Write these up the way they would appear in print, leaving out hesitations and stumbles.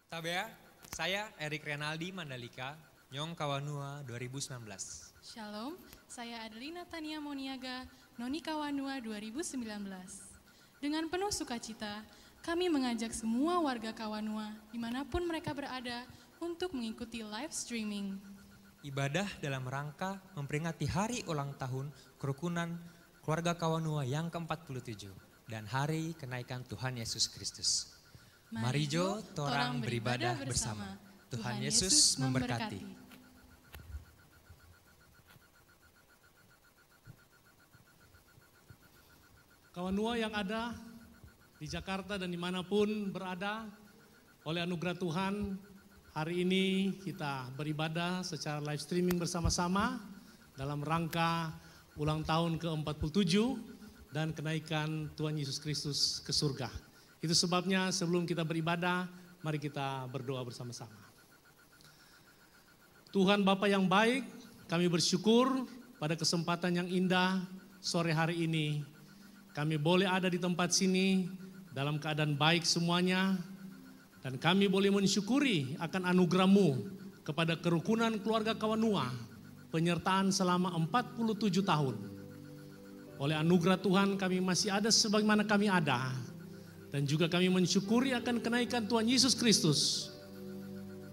Tabea, saya Erik Renaldi Mandalika, Nyong Kawanua 2019. Shalom, saya Adelina Tania Moniaga, Noni Kawanua 2019. Dengan penuh sukacita, kami mengajak semua warga Kawanua dimanapun mereka berada untuk mengikuti live streaming. Ibadah dalam rangka memperingati hari ulang tahun kerukunan keluarga Kawanua yang ke-47 dan hari kenaikan Tuhan Yesus Kristus. Mari jo, torang beribadah bersama. Tuhan Yesus memberkati. Kawanua yang ada di Jakarta dan dimanapun berada, oleh anugerah Tuhan, hari ini kita beribadah secara live streaming bersama-sama dalam rangka ulang tahun ke-47 dan kenaikan Tuhan Yesus Kristus ke surga. Itu sebabnya sebelum kita beribadah, mari kita berdoa bersama-sama. Tuhan Bapa yang baik, kami bersyukur pada kesempatan yang indah sore hari ini. Kami boleh ada di tempat sini dalam keadaan baik semuanya. Dan kami boleh mensyukuri akan anugerah-Mu kepada kerukunan keluarga Kawanua, penyertaan selama 47 tahun. Oleh anugerah Tuhan kami masih ada sebagaimana kami ada. Dan juga kami mensyukuri akan kenaikan Tuhan Yesus Kristus.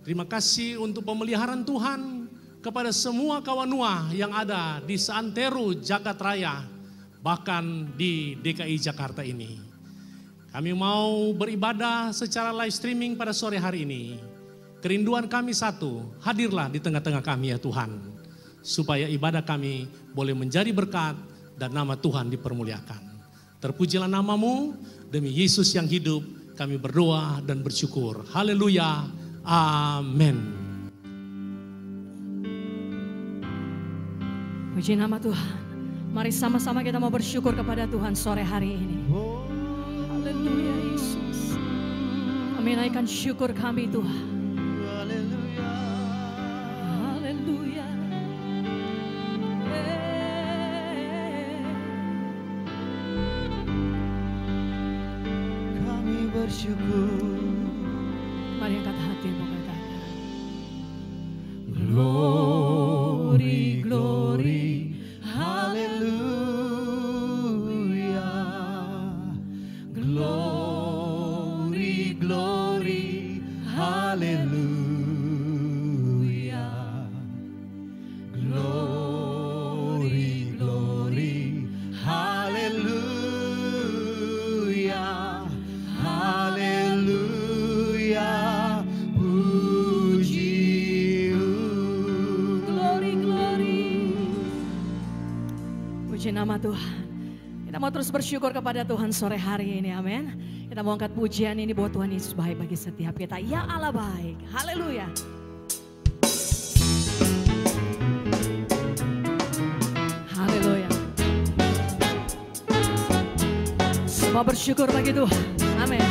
Terima kasih untuk pemeliharaan Tuhan kepada semua Kawanua yang ada di seantero jagat raya, bahkan di DKI Jakarta ini. Kami mau beribadah secara live streaming pada sore hari ini. Kerinduan kami satu, hadirlah di tengah-tengah kami ya Tuhan. Supaya ibadah kami boleh menjadi berkat dan nama Tuhan dipermuliakan. Terpujilah nama-Mu, demi Yesus yang hidup kami berdoa dan bersyukur. Haleluya, amin. Puji nama Tuhan. Mari sama-sama kita mau bersyukur kepada Tuhan sore hari ini. Haleluya Yesus. Kami naikkan syukur kami Tuhan. Haleluya. Haleluya. Kami bersyukur. Mari angkat hati mau katakan. Glory, glory, haleluya. Glory, glory, haleluya. Glory, glory, haleluya. Haleluya. Glory, glory. Puji nama Tuhan. Kita mau terus bersyukur kepada Tuhan sore hari ini, amin. Kita mau angkat pujian ini buat Tuhan Yesus baik bagi setiap kita. Ya Allah baik, haleluya. Haleluya. Semua bersyukur bagi Tuhan, amin.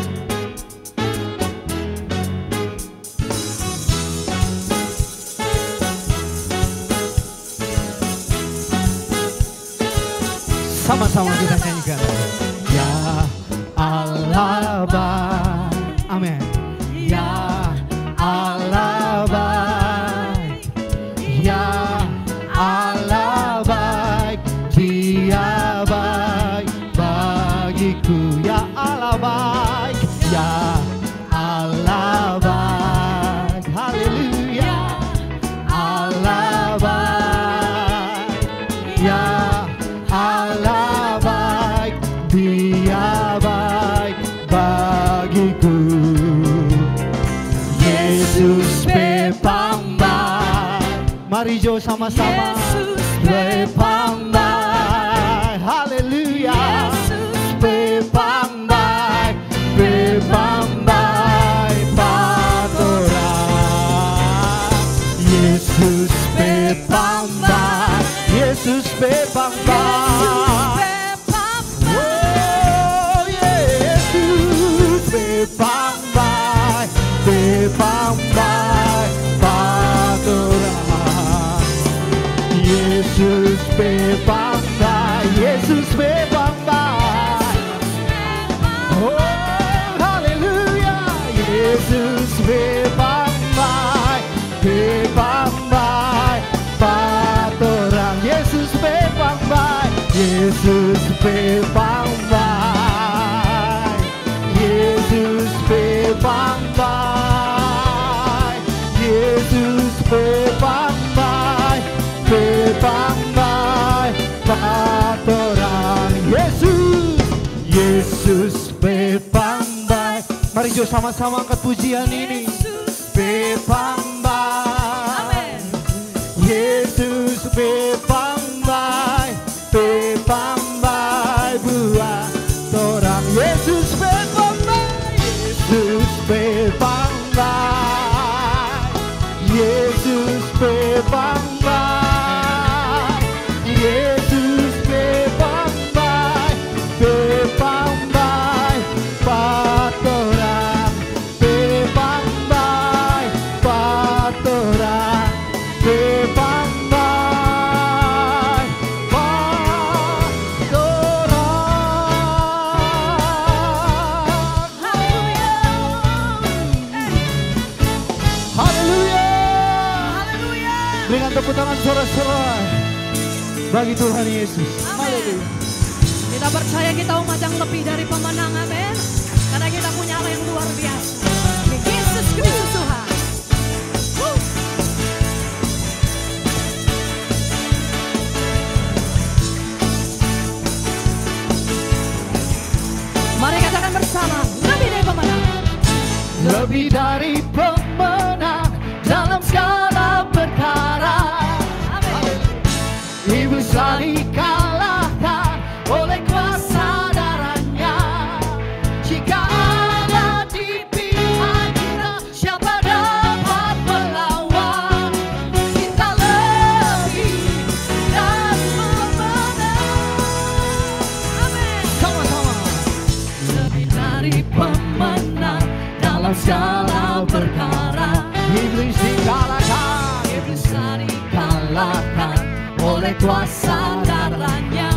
Sama-sama kita nyanyikan. Ya Allah baik. Amin. Ya Allah baik. Ya Allah baik. Dia baik bagiku. Ya Allah baik. Ya Allah baik. Haleluya. Allah baik. Ya Allah baik, Dia baik bagiku. Yesus pepambai. Mari jo sama-sama. Yesus pepambai. Haleluya. Yesus pepambai, pepambai patoran. Yesus pepambai. Yesus pepambai. Oh, Yesus pepambai, pepambai patoran. Yesus pepambai, Yesus pepambai. Oh, haleluya. Yesus pepambai. Pepambai, Yesus Pepambai, Yesus Pepambai, Pepambai, Patorang Yesus, Yesus Pepambai. Mari jo sama-sama angkat pujian ini. Pepambai, Yesus Pepambai, Pepambai buat orang. Yesus Pepambai, Yesus Pepambai, Yesus Pepambai, Yesus Pepambai, Pepambai patorang, Pepambai patorang, Pepambai patorang. Haleluya. Berikan tepuk tangan sorak-sorak bagi Tuhan Yesus. Haleluya. Kita percaya kita umat yang lebih dari pemenang, amin. Karena kita punya Allah yang luar biasa. Yesus Kristus Tuhan. Mari katakan bersama, lebih dari pemenang. Lebih dari pemenang dalam segala perkara. Iblis telah dikalahkan oleh kuasa darahnya. Jika Allah di pihak kita, siapa dapat melawan? Kita lebih dari pemenang. Amin. Sama-sama. Lebih dari pemenang dalam segala perkara. Iblis dikalahkan, Iblis telah dikalahkan oleh kuasa darahnya.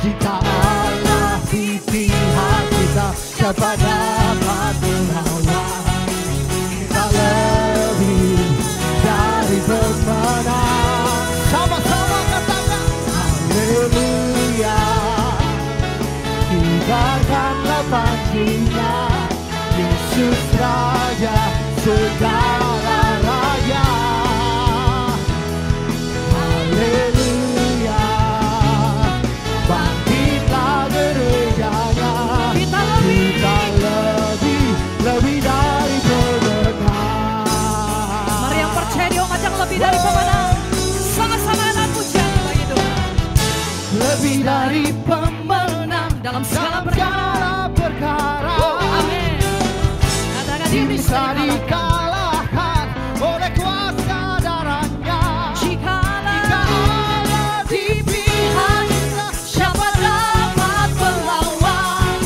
jika Allah di pihak kita, siapa dapat melawan? Kita lebih dari pemenang. Sama-sama katakan haleluya. Kibarkanlah panjinya, Yesus Raja segala raja. Haleluya. Bangkitlah gerejanya, Kita lebih dari pemenang. Mari yang percaya di umat yang lebih dari pemenang, sama-sama dengan pujian bagi Tuhan. Lebih dari Pemenang dalam segala perkara. perkara. Amin. Katakan Iblis Iblis telah dikalahkan. dikalahkan oleh kuasa darahnya. Jika Jika Allah di pihak kita, siapa dapat melawan?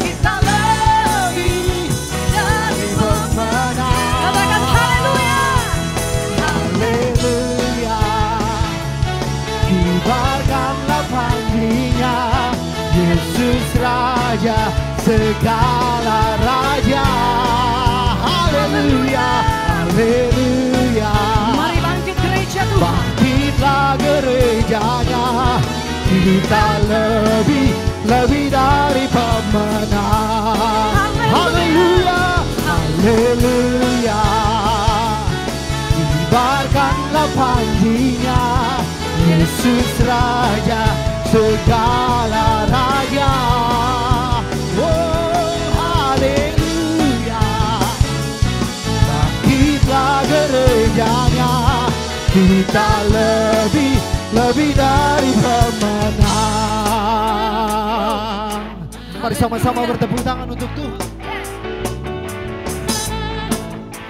Kita lebih dari pemenang. katakan haleluya. Haleluya. Kibarkanlah panjinya, Yesus Raja segala raja. Haleluya. Haleluya. Mari bangkit gereja Tuhan. Bangkitlah gerejanya, kita lebih dari pemenang. Haleluya, haleluya. Kibarkanlah panjinya, Yesus Raja segala raja. Oh, haleluya. Bangkitlah gerejanya, kita lebih dari pemenang. Mari sama-sama bertepuk tangan untuk Tuhan.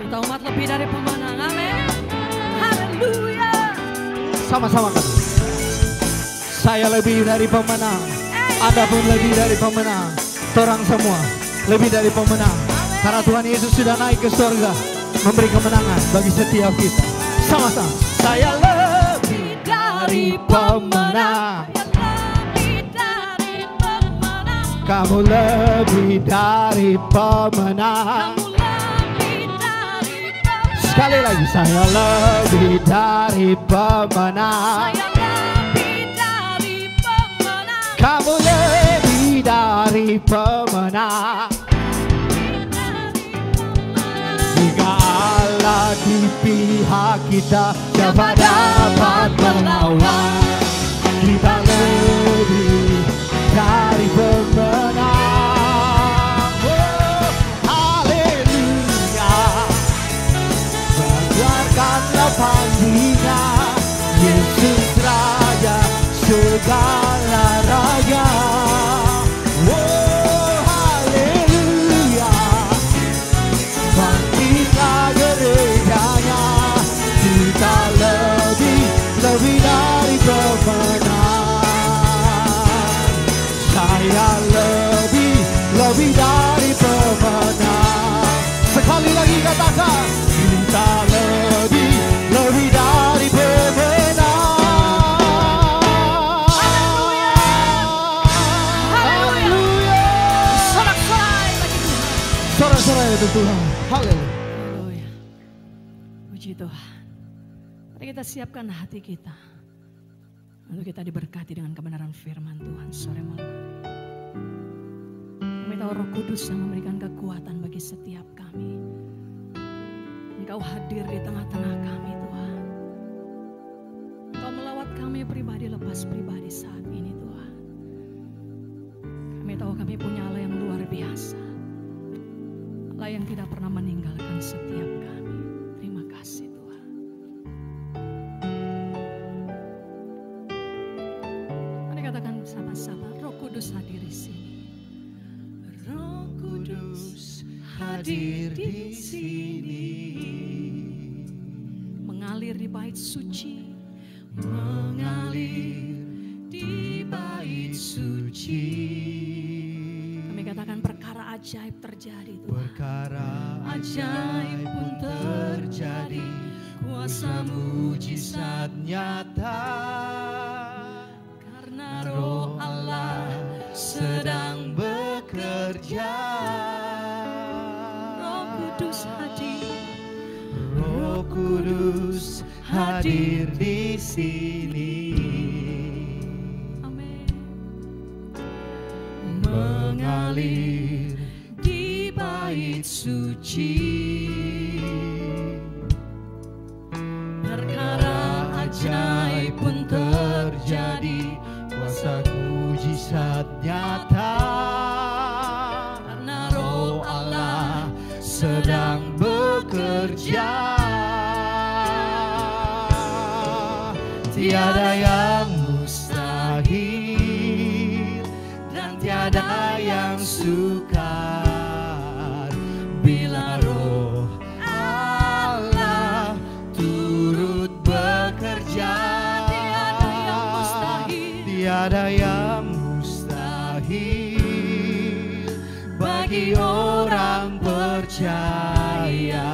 Kita umat lebih dari pemenang. Amin. Haleluya. Sama-sama kan. Saya lebih dari pemenang. Anda pun lebih dari pemenang. Torang semua lebih dari pemenang. Karena Tuhan Yesus sudah naik ke surga, memberi kemenangan bagi setiap kita. Sama-sama. Saya lebih dari pemenang. Lebih dari pemenang. Kamu lebih dari pemenang. Kamu lebih dari pemenang. Sekali lagi, saya lebih dari pemenang. Saya lebih dari pemenang. kamu lebih dari pemenang. Jika Allah di pihak kita, siapa dapat melawan? Kita lebih dari pemenang. Oh, haleluya. Banggakanlah pangginya, Yesus Raja segala raja. Oh, haleluya. Bangkitlah gerejanya, kita lebih dari pemenang. Saya lebih dari pemenang. Sekali lagi katakan, kita lebih dari pemenang. Haleluya. Sorak-sorai bagi Tuhan. Sorak-sorai untuk Tuhan. Haleluya. Haleluya. Puji Tuhan. Mari kita siapkan hati kita untuk kita diberkati dengan kebenaran firman Tuhan sore malam. Kami tahu Roh Kudus yang memberikan kekuatan bagi setiap kami. Engkau hadir di tengah-tengah kami Tuhan. Engkau melawat kami pribadi lepas pribadi saat ini Tuhan. Kami tahu kami punya Allah yang luar biasa. Allah yang tidak pernah meninggalkan setiap kami. Terima kasih Tuhan. Mari katakan bersama-sama, Roh Kudus hadir di sini. Roh Kudus hadir di sini. Mengalir di bait suci. Mengalir di bait suci. Kami katakan perkara ajaib terjadi Tuhan. Perkara Ajaib pun terjadi, kuasa mujizat nyata. karena Roh Allah sedang bekerja. Roh Kudus hadir. Roh Kudus hadir di sini. Amin. Mengalir di bait suci. Perkara ajaib pun terjadi, kuasa mujizat nyata. karena Roh Allah sedang bekerja. Tiada yang mustahil dan tiada yang sukar bila Roh Allah turut bekerja. Tiada yang mustahil bagi orang percaya,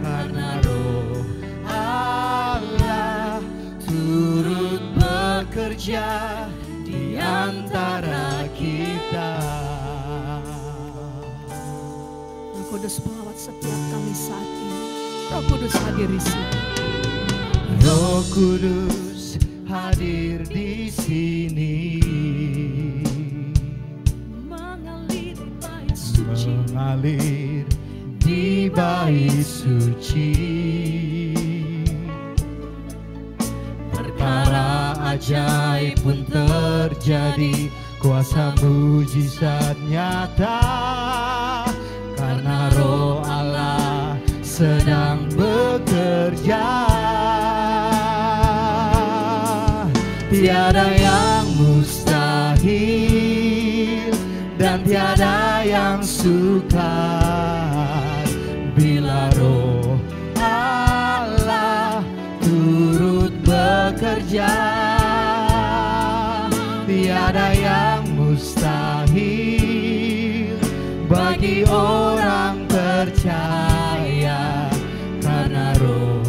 karena Roh Allah turut bekerja di antara kita. Roh Kudus melawat setiap kami saat ini. Roh Kudus hadir di sini. Roh Kudus hadir di sini. Mengalir di bait suci. Mengalir di bait suci. Perkara ajaib pun terjadi, kuasa mujizat nyata, karena Roh Allah sedang bekerja. Tiada yang mustahil dan tiada yang sukar bila Roh Allah turut bekerja. Tiada yang mustahil bagi orang percaya, karena Roh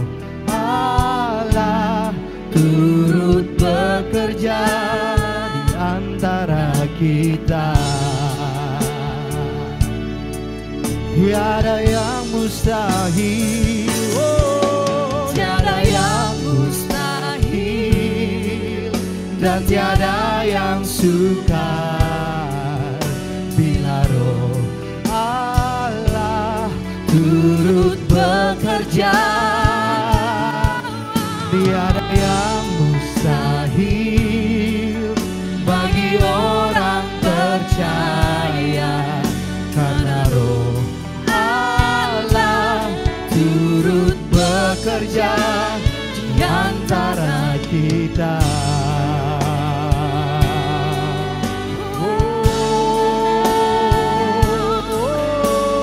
Allah turut bekerja di antara kita. Tiada yang mustahil, oh, tiada yang mustahil dan tiada yang sukar bila Roh Allah turut bekerja. Tiada yang mustahil bagi orang percaya, karena Roh Allah turut bekerja di antara kita.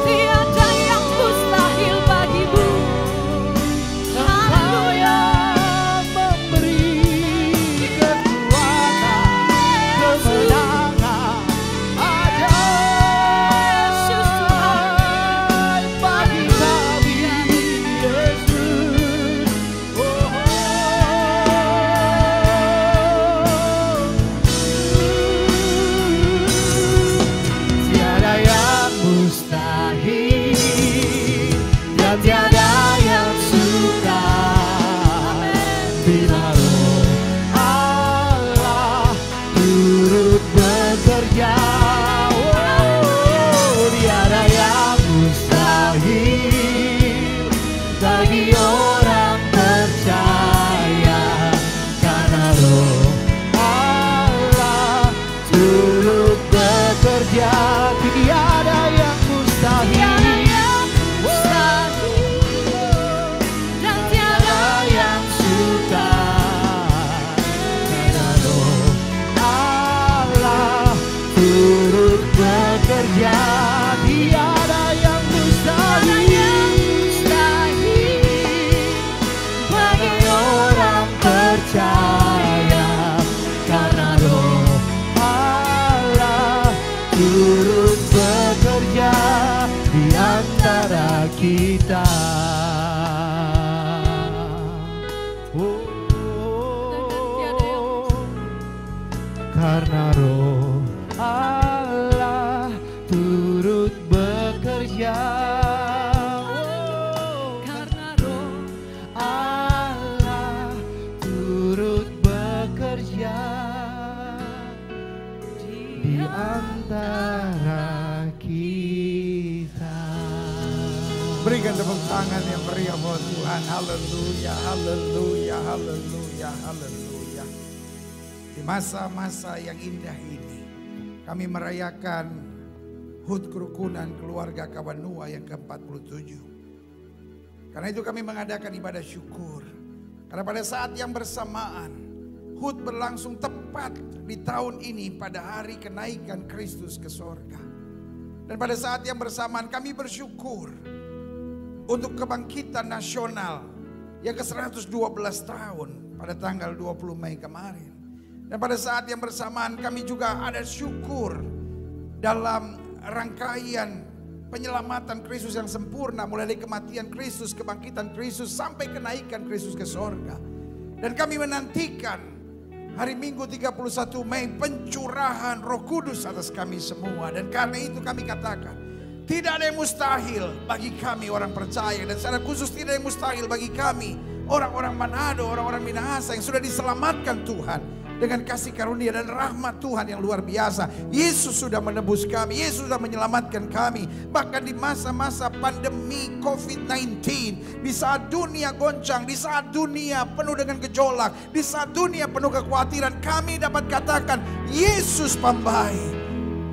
Tiada yang mustahil bagimu. Haleluya. Memberi kekuatan, kemenangan, ajaib bagi kami, Yesus. Tiada yang mustahil dan tiada yang sukar bila Roh Allah turut bekerja. Tiada yang mustahil bagi orang percaya, karena Roh Allah turut bekerja. Tiada yang mustahil Dan tiada yang sukar, karena Roh Allah turut bekerja. Tiada yang mustahil bagi orang percaya, karena Roh Allah turut bekerja di antara kita. Karena Roh Allah turut bekerja. Karena Roh Allah turut bekerja di antara kita. Berikan tepuk tangan yang meriah buat Tuhan. Haleluya, haleluya, haleluya, haleluya. Di masa-masa yang indah ini, kami merayakan HUT Kerukunan Keluarga Kawanua yang ke-47. Karena itu kami mengadakan ibadah syukur. Karena pada saat yang bersamaan, HUT berlangsung tepat di tahun ini pada hari kenaikan Kristus ke sorga. Dan pada saat yang bersamaan kami bersyukur untuk kebangkitan nasional yang ke-112 tahun pada tanggal 20 Mei kemarin. Dan pada saat yang bersamaan kami juga ada syukur dalam rangkaian penyelamatan Kristus yang sempurna, mulai dari kematian Kristus, kebangkitan Kristus, sampai kenaikan Kristus ke sorga. Dan kami menantikan hari Minggu 31 Mei pencurahan Roh Kudus atas kami semua. Dan karena itu kami katakan, tidak ada yang mustahil bagi kami orang percaya. Dan secara khusus tidak ada yang mustahil bagi kami orang-orang Manado, orang-orang Minahasa yang sudah diselamatkan Tuhan dengan kasih karunia dan rahmat Tuhan yang luar biasa. Yesus sudah menebus kami, Yesus sudah menyelamatkan kami. Bahkan di masa-masa pandemi COVID-19, di saat dunia goncang, di saat dunia penuh dengan gejolak, di saat dunia penuh kekhawatiran, kami dapat katakan Yesus pembaik,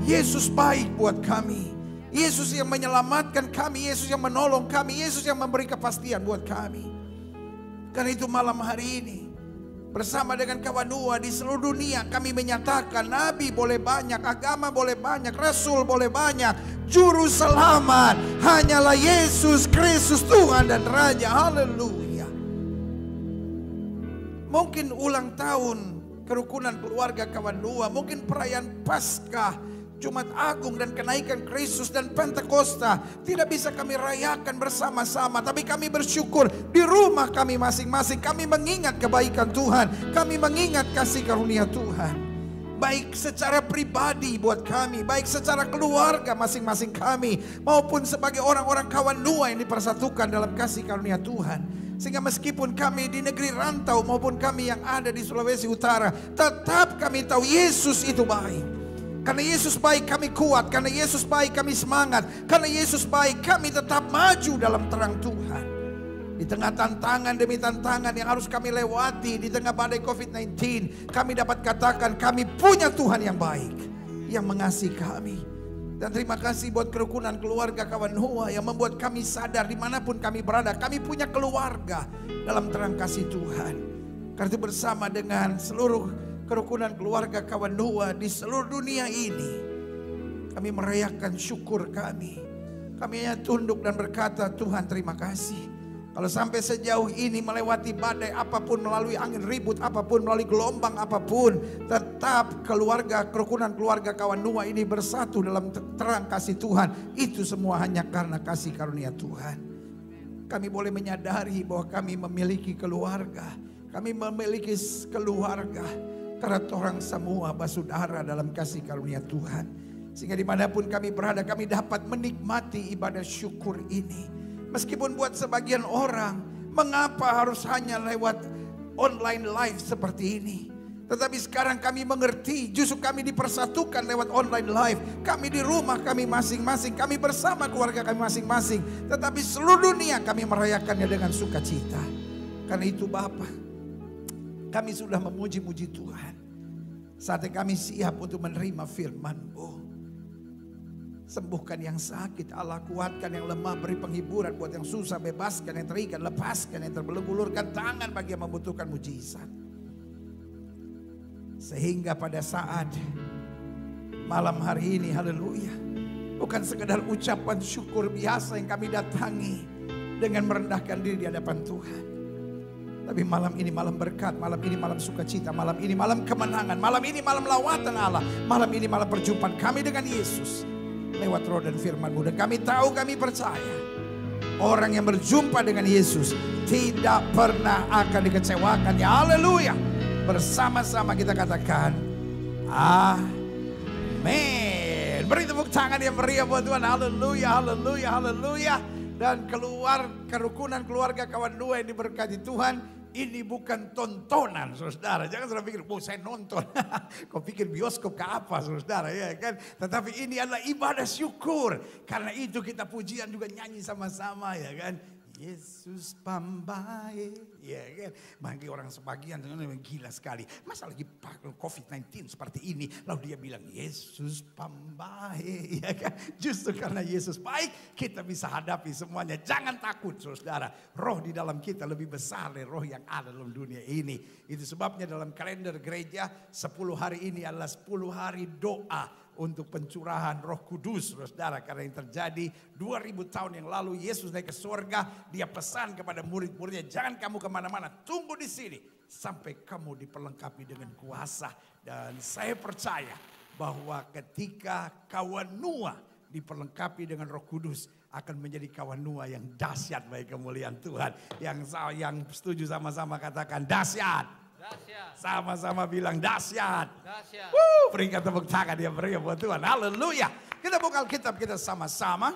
Yesus baik buat kami. Yesus yang menyelamatkan kami, Yesus yang menolong kami, Yesus yang memberi kepastian buat kami. Karena itu malam hari ini, bersama dengan Kawanua di seluruh dunia, kami menyatakan nabi boleh banyak, agama boleh banyak, rasul boleh banyak, juru selamat hanyalah Yesus Kristus Tuhan dan Raja. Haleluya. Mungkin ulang tahun kerukunan keluarga Kawanua, mungkin perayaan Paskah, Jumat Agung dan kenaikan Kristus dan Pentakosta tidak bisa kami rayakan bersama-sama, tapi kami bersyukur di rumah kami masing-masing. Kami mengingat kebaikan Tuhan, kami mengingat kasih karunia Tuhan, baik secara pribadi buat kami, baik secara keluarga masing-masing kami, maupun sebagai orang-orang Kawanua yang dipersatukan dalam kasih karunia Tuhan. Sehingga meskipun kami di negeri rantau maupun kami yang ada di Sulawesi Utara, tetap kami tahu Yesus itu baik. Karena Yesus baik kami kuat, karena Yesus baik kami semangat, karena Yesus baik kami tetap maju dalam terang Tuhan. Di tengah tantangan demi tantangan yang harus kami lewati, di tengah badai COVID-19, kami dapat katakan kami punya Tuhan yang baik, yang mengasihi kami. Dan terima kasih buat kerukunan keluarga kawan Noah yang membuat kami sadar dimanapun kami berada, kami punya keluarga dalam terang kasih Tuhan. Karena itu bersama dengan seluruh kerukunan keluarga kawan Noah di seluruh dunia ini, kami merayakan syukur kami. Kami hanya tunduk dan berkata, Tuhan terima kasih. Kalau sampai sejauh ini melewati badai apapun, melalui angin ribut apapun, melalui gelombang apapun, tetap kerukunan keluarga kawan Noah ini bersatu dalam terang kasih Tuhan. Itu semua hanya karena kasih karunia Tuhan. Kami boleh menyadari bahwa kami memiliki keluarga. Kami memiliki keluarga karena orang semua bersaudara dalam kasih karunia Tuhan. Sehingga dimanapun kami berada, kami dapat menikmati ibadah syukur ini. Meskipun buat sebagian orang, mengapa harus hanya lewat online live seperti ini? Tetapi sekarang kami mengerti, justru kami dipersatukan lewat online live. Kami di rumah kami masing-masing, kami bersama keluarga kami masing-masing. Tetapi seluruh dunia kami merayakannya dengan sukacita. Karena itu Bapa, kami sudah memuji-muji Tuhan. Saatnya kami siap untuk menerima firman-Mu. Sembuhkan yang sakit, Allah kuatkan yang lemah, beri penghiburan buat yang susah, bebaskan yang terikat, lepaskan yang terbelenggu, ulurkan tangan bagi yang membutuhkan mujizat. Sehingga pada saat malam hari ini, haleluya, bukan sekedar ucapan syukur biasa yang kami datangi dengan merendahkan diri di hadapan Tuhan. Tapi malam ini malam berkat, malam ini malam sukacita, malam ini malam kemenangan, malam ini malam lawatan Allah, malam ini malam perjumpaan kami dengan Yesus lewat roh dan firman-Mu. Dan kami tahu, kami percaya orang yang berjumpa dengan Yesus tidak pernah akan dikecewakan. Ya haleluya. Bersama-sama kita katakan amin. Beri tepuk tangan yang meriah buat Tuhan. Haleluya, haleluya, haleluya. Dan kerukunan keluarga kawan Noah yang diberkati Tuhan, ini bukan tontonan, saudara. Jangan saudara pikir, oh saya nonton. Kau pikir bioskop ke apa, saudara, ya kan? Tetapi ini adalah ibadah syukur. Karena itu kita pujian juga nyanyi sama-sama, ya kan? Yesus pambae, ya kan? Bagi orang sebagian gila sekali. Masa lagi COVID-19 seperti ini, lalu dia bilang Yesus pambae, ya kan? Justru karena Yesus baik, kita bisa hadapi semuanya. Jangan takut, saudara. Roh di dalam kita lebih besar dari roh yang ada dalam dunia ini. Itu sebabnya dalam kalender gereja 10 hari ini adalah 10 hari doa untuk pencurahan Roh Kudus, saudara. Karena yang terjadi 2000 tahun yang lalu Yesus naik ke surga, dia pesan kepada murid-muridnya, jangan kamu kemana-mana, tunggu di sini sampai kamu diperlengkapi dengan kuasa. Dan saya percaya bahwa ketika kawan Noah diperlengkapi dengan Roh Kudus, akan menjadi kawan Noah yang dahsyat bagi kemuliaan Tuhan. Yang setuju sama-sama katakan dahsyat. Sama-sama bilang dahsyat. Berikan tepuk tangan yang meriah buat Tuhan. Haleluya. Kita buka Alkitab kita sama-sama.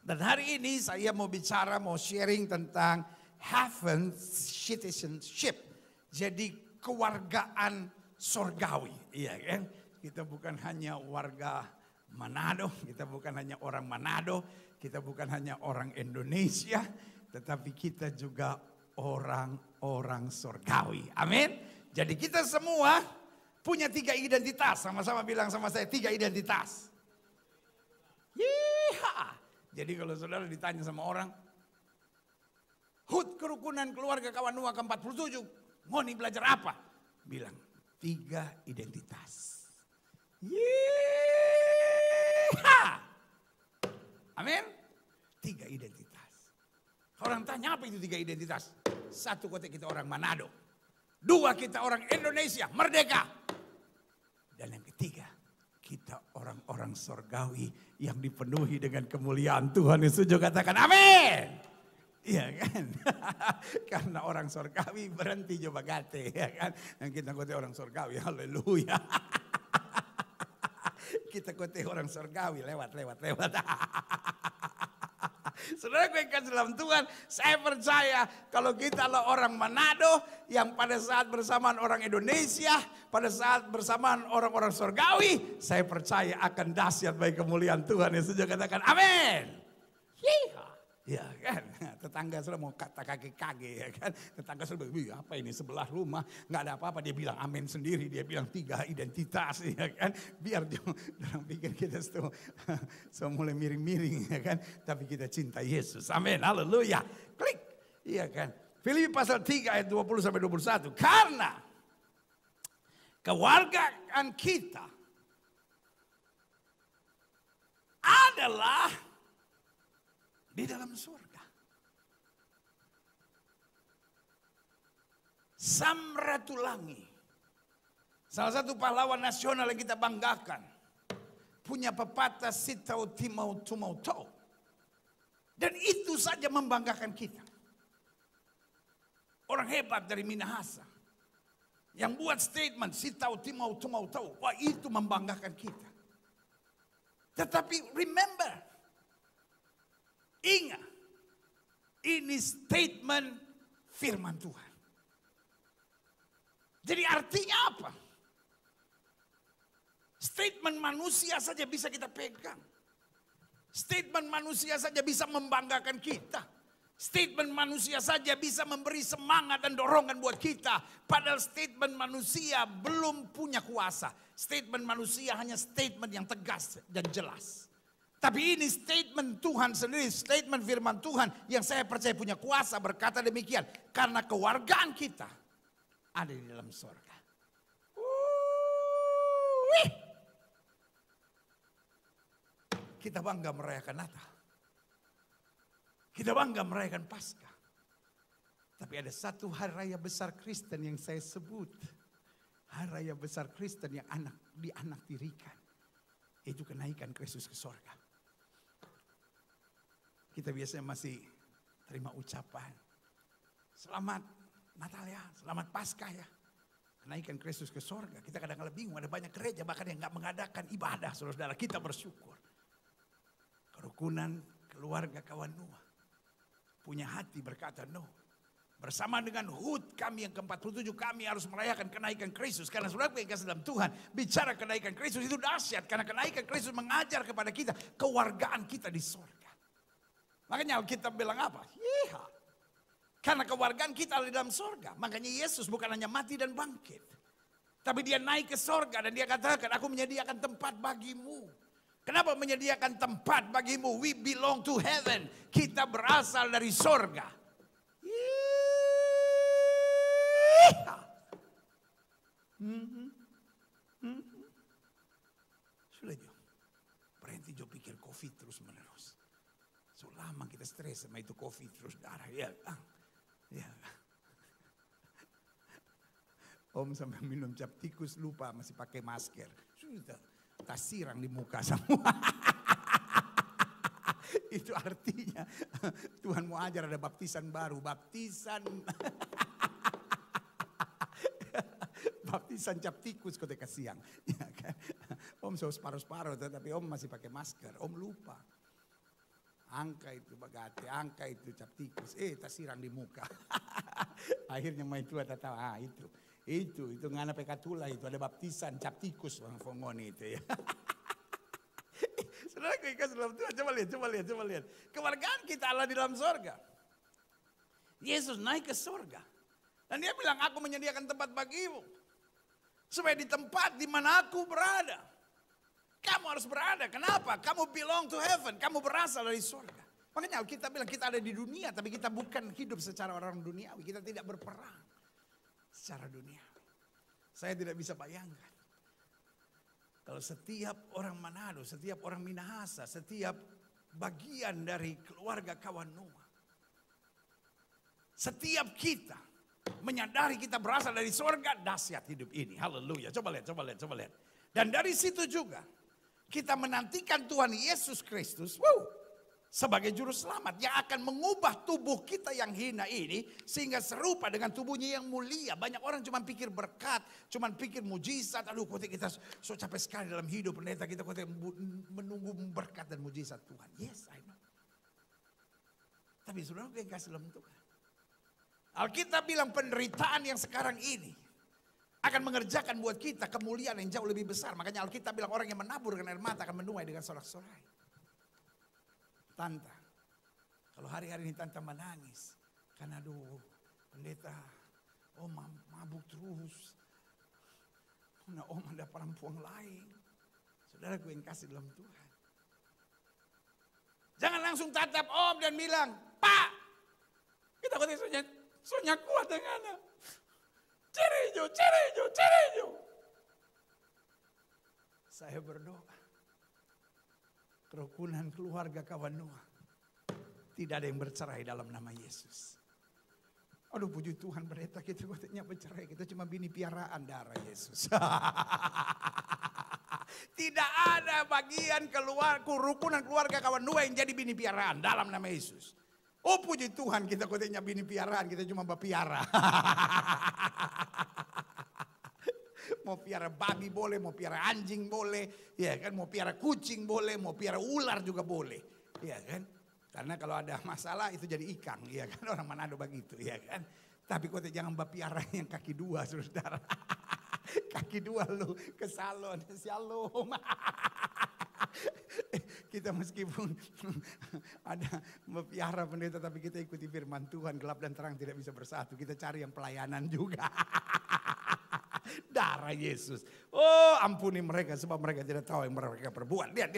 Dan hari ini saya mau sharing tentang heaven citizenship. Jadi kewargaan sorgawi. Iya kan? Kita bukan hanya warga Manado, kita bukan hanya orang Manado, kita bukan hanya orang Indonesia, tetapi kita juga orang-orang sorgawi. Amin. Jadi kita semua punya 3 identitas. Sama-sama bilang sama saya, 3 identitas. Yeeha. Jadi kalau saudara ditanya sama orang, HUT kerukunan keluarga kawan Noah ke-47, mau nih belajar apa? Bilang 3 identitas. Yeeha. Amin. 3 identitas. Orang tanya apa itu 3 identitas? 1 kita orang Manado. 2 kita orang Indonesia, merdeka. Dan yang ketiga, kita orang-orang sorgawi yang dipenuhi dengan kemuliaan Tuhan. Yesus juga katakan amin. Iya kan? Karena orang sorgawi berhenti coba gate, ya kan? Dan kita kote orang sorgawi, haleluya. Kita kote orang sorgawi lewat. Saudara yang kasih dalam Tuhan, saya percaya kalau kita adalah orang Manado yang pada saat bersamaan orang Indonesia, pada saat bersamaan orang-orang surgawi, saya percaya akan dahsyat bagi kemuliaan Tuhan. Yang setuju katakan amin. Ya kan, tetangga sudah mau kata kaki-kaki ya kan. Tetangga sudah bilang, apa ini sebelah rumah, nggak ada apa-apa. Dia bilang amin sendiri, dia bilang 3 identitas ya kan. Biar dia dalam pikir kita so mulai miring-miring ya kan. Tapi kita cinta Yesus, amin, haleluya. Klik, iya kan. Filipi pasal 3 ayat 20-21. Karena kewargaan kita adalah di dalam surga. Samratulangi, salah satu pahlawan nasional yang kita banggakan, punya pepatah sitau timau tumau tau. Dan itu saja membanggakan kita. Orang hebat dari Minahasa yang buat statement sitau timau tumau tau. Wah, itu membanggakan kita. Tetapi remember, ingat, ini statement firman Tuhan. Jadi artinya apa? Statement manusia saja bisa kita pegang. Statement manusia saja bisa membanggakan kita. Statement manusia saja bisa memberi semangat dan dorongan buat kita. Padahal statement manusia belum punya kuasa. Statement manusia hanya statement yang tegas dan jelas. Tapi ini statement Tuhan sendiri, statement firman Tuhan yang saya percaya punya kuasa berkata demikian. Karena kewargaan kita ada di dalam surga. Kita bangga merayakan Natal. Kita bangga merayakan Paskah. Tapi ada satu hari raya besar Kristen yang saya sebut. Hari raya besar Kristen yang dianaktirikan. Itu kenaikan Kristus ke surga. Kita biasanya masih terima ucapan. Selamat Natal ya, selamat Paskah ya. Kenaikan Kristus ke surga. Kita kadang-kadang bingung, ada banyak gereja bahkan yang gak mengadakan ibadah. Saudara-saudara, kita bersyukur. Kerukunan keluarga kawan Noah punya hati berkata no. Bersama dengan HUT kami yang ke-47 kami harus merayakan kenaikan Kristus. Karena saudara yang kasih dalam Tuhan bicara kenaikan Kristus itu dahsyat. Karena kenaikan Kristus mengajar kepada kita kewargaan kita di surga. Makanya Alkitab bilang apa? Iya. Karena kewargaan kita ada di dalam surga. Makanya Yesus bukan hanya mati dan bangkit. Tapi dia naik ke surga dan dia katakan, aku menyediakan tempat bagimu. Kenapa menyediakan tempat bagimu? We belong to heaven. Kita berasal dari surga. Iya. Sudah Jo. Berhenti Jo pikir COVID terus menerus. So lama kita stres sama itu COVID terus darah. Ya. Ya. Om sampai minum cap tikus lupa masih pakai masker. Sudah tas sirang di muka semua. Itu artinya Tuhan mau ajar ada baptisan baru. Baptisan cap tikus ketika siang. Ya kan? Om so separuh-separuh tapi Om masih pakai masker. Om lupa. Angka itu bagate, angka itu cap tikus. Tas sirang di muka. Akhirnya mai tua tahu itu ngana pekatula itu ada baptisan cap tikus orang Fongoni itu ya. Saudara kasih dalam Tuhan, coba lihat. Kewargaan kita Allah di dalam surga. Yesus naik ke surga. Dan dia bilang aku menyediakan tempat bagimu. Supaya di tempat di mana aku berada. Kamu harus berada. Kenapa? Kamu belong to heaven. Kamu berasal dari surga. Makanya kita bilang kita ada di dunia. Tapi kita bukan hidup secara orang duniawi. Kita tidak berperang secara duniawi. Saya tidak bisa bayangkan. Kalau setiap orang Manado, setiap orang Minahasa, setiap bagian dari keluarga kawan Noah. Setiap kita menyadari kita berasal dari surga, dahsyat hidup ini. Haleluya. Coba lihat. Dan dari situ juga kita menantikan Tuhan Yesus Kristus sebagai juru selamat yang akan mengubah tubuh kita yang hina ini sehingga serupa dengan tubuhnya yang mulia. Banyak orang cuma pikir berkat, cuma pikir mujizat. Aduh, kita so capek sekali dalam hidup pendeta kita menunggu berkat dan mujizat Tuhan. Yes, I know. Tapi saudara yang kasih dalam Tuhan. Alkitab bilang penderitaan yang sekarang ini akan mengerjakan buat kita kemuliaan yang jauh lebih besar. Makanya Alkitab bilang orang yang menabur dengan air mata akan menuai dengan sorak-sorai. Tante, kalau hari-hari ini Tante menangis. Karena aduh pendeta, mabuk terus. Karena ada perempuan lain. Saudara gue yang kasih dalam Tuhan. Jangan langsung tatap Om dan bilang, Pak, kita katanya soalnya kuat dengan Cerijo. Saya berdoa, kerukunan keluarga Kawanua tidak ada yang bercerai dalam nama Yesus. Aduh puji Tuhan pendeta kita katanya bercerai, kita cuma bini piaraan darah Yesus. Tidak ada bagian kerukunan keluarga Kawanua yang jadi bini piaraan dalam nama Yesus. Oh puji Tuhan kita katanya bini piaraan, kita cuma berpiara. Mau piara babi boleh, mau piara anjing boleh, ya kan, mau piara kucing boleh, mau piara ular juga boleh, ya kan. Karena kalau ada masalah itu jadi ikan, ya kan, orang Manado begitu, ya kan. Tapi kau jangan berpiara yang kaki dua, saudara. Kaki dua lu ke salon, shalom. Kita meskipun ada berpiara pendeta, tapi kita ikuti firman Tuhan, gelap dan terang tidak bisa bersatu. Kita cari yang pelayanan juga. Darah Yesus. Oh ampuni mereka sebab mereka tidak tahu yang mereka perbuat. Lihat.